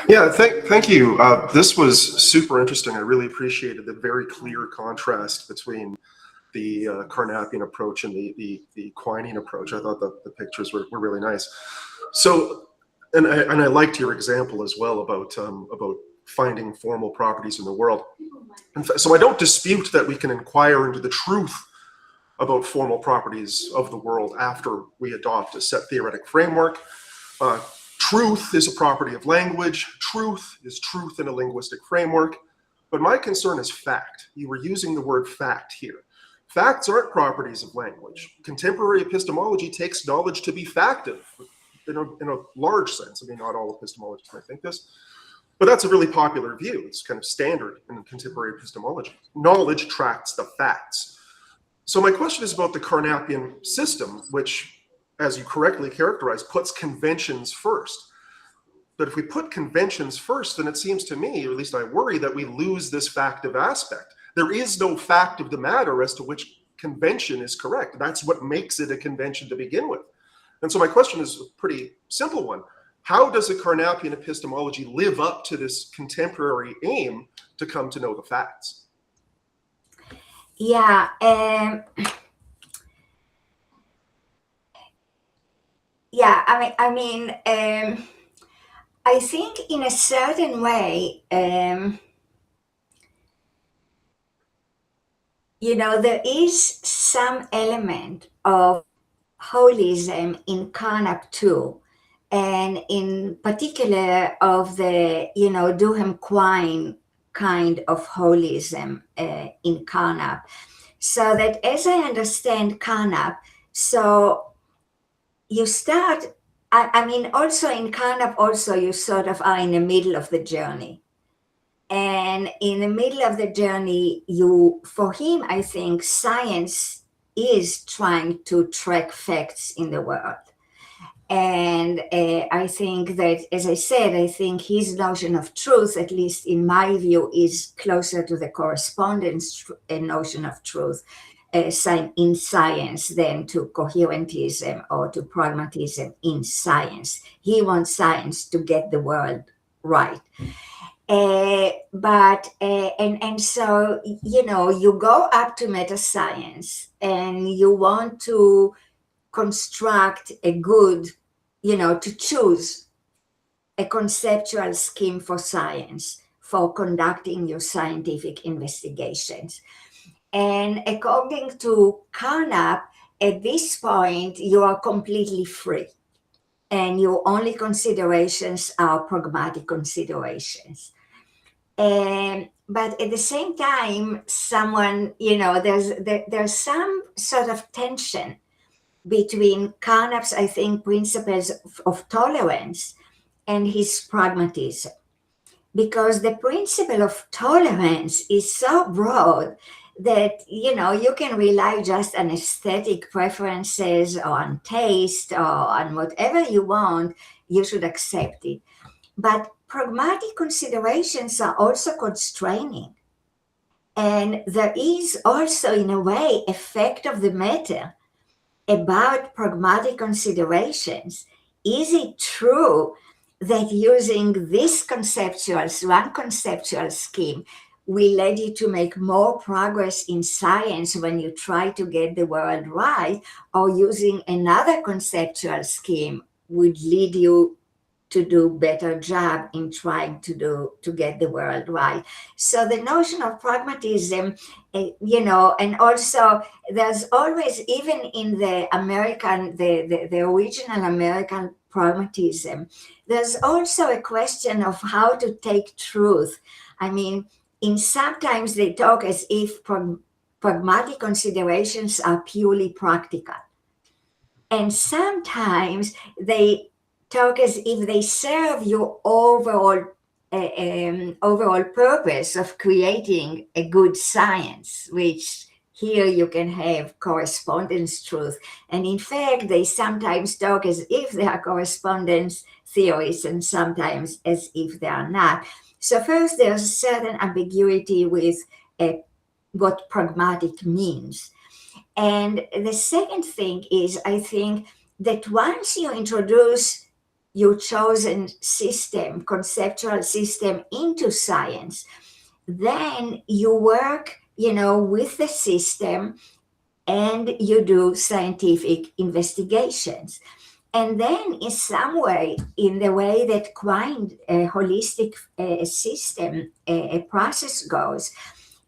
Yeah, thank you. This was super interesting. I really appreciated the very clear contrast between the Carnapian approach and the Quinian approach. I thought the pictures were really nice. So, and I liked your example as well about finding formal properties in the world. So I don't dispute that we can inquire into the truth about formal properties of the world after we adopt a set theoretic framework. Truth is a property of language. Truth is truth in a linguistic framework. But my concern is fact. You were using the word fact here. Facts aren't properties of language. Contemporary epistemology takes knowledge to be factive in a large sense. I mean, not all epistemologists might think this, but that's a really popular view. It's kind of standard in contemporary epistemology. Knowledge tracks the facts. So my question is about the Carnapian system, which, as you correctly characterized, puts conventions first. But if we put conventions first, then it seems to me, or at least I worry, that we lose this factive aspect. There is no fact of the matter as to which convention is correct. That's what makes it a convention to begin with. And so my question is a pretty simple one. How does a Carnapian epistemology live up to this contemporary aim to come to know the facts? Yeah. I think in a certain way, there is some element of holism in Carnap too, and in particular of the, Duhem Quine kind of holism in Carnap. So that as I understand Carnap, so you start, also in Carnap, also you sort of are in the middle of the journey. And in the middle of the journey, for him, I think science is trying to track facts in the world. And I think that, as I said, I think his notion of truth, at least in my view, is closer to the correspondence notion of truth in science than to coherentism or to pragmatism in science. He wants science to get the world right. So, you go up to meta-science and you want to construct a good, to choose a conceptual scheme for science, for conducting your scientific investigations. And according to Carnap, at this point, you are completely free. And your only considerations are pragmatic considerations. But at the same time, there's some sort of tension between Carnap's, I think, principles of tolerance and his pragmatism. Because the principle of tolerance is so broad that, you can rely just on aesthetic preferences or on taste or on whatever you want, you should accept it. But pragmatic considerations are also constraining. And there is also, in a way, effect of the matter about pragmatic considerations. Is it true that using one conceptual scheme will lead you to make more progress in science when you try to get the world right, or using another conceptual scheme would lead you to do better job in trying to get the world right. So the notion of pragmatism, and also there's always, even in the American, the original American pragmatism, there's also a question of how to take truth. I mean, sometimes they talk as if pragmatic considerations are purely practical. And sometimes they talk as if they serve your overall purpose of creating a good science, which here you can have correspondence truth. And in fact, they sometimes talk as if they are correspondence theories and sometimes as if they are not. So first, there's a certain ambiguity with what pragmatic means. And the second thing is, I think that once you introduce your chosen system, conceptual system into science, then you work, with the system and you do scientific investigations. And then in some way, in the way that Quine holistic system process goes,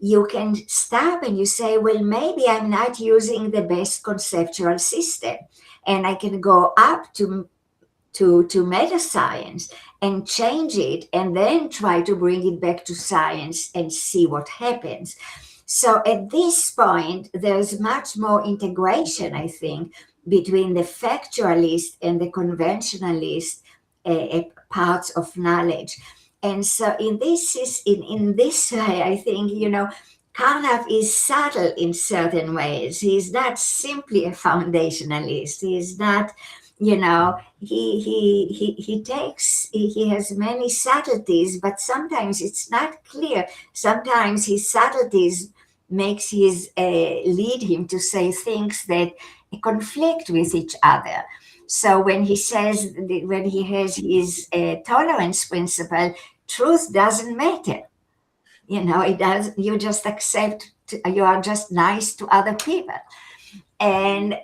you can stop and you say, well, maybe I'm not using the best conceptual system, and I can go up to meta science and change it, and then try to bring it back to science and see what happens. So at this point, there's much more integration, I think, between the factualist and the conventionalist parts of knowledge. And so in this way, I think, Carnap is subtle in certain ways. He's not simply a foundationalist. He's not, he has many subtleties, but sometimes it's not clear. Sometimes his subtleties makes lead him to say things that conflict with each other. So when he has his tolerance principle, truth doesn't matter. It does. You just accept. You are just nice to other people. And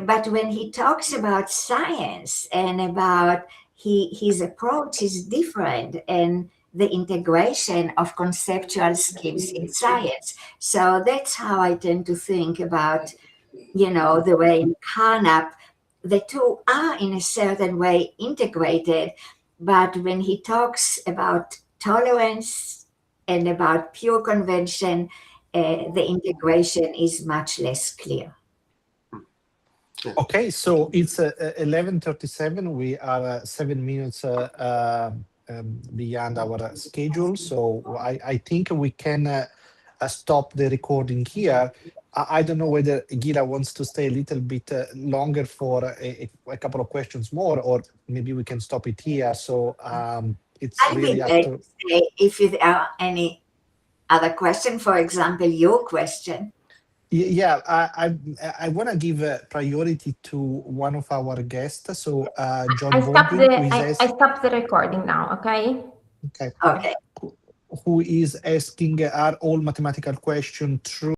but when he talks about science and about his approach is different, and the integration of conceptual skills in science. So that's how I tend to think about, the way in Carnap, the two are in a certain way integrated, but when he talks about tolerance and about pure convention, the integration is much less clear. Okay, so it's 11:37. We are 7 minutes beyond our schedule, so I think we can stop the recording here. I don't know whether Gila wants to stay a little bit longer for a couple of questions more, or maybe we can stop it here. So it's really up to... If there are any other question, for example, your question. Yeah, I want to give priority to one of our guests. So John Baldwin, I stopped the recording now, okay? Okay. Who is asking, are all mathematical questions true?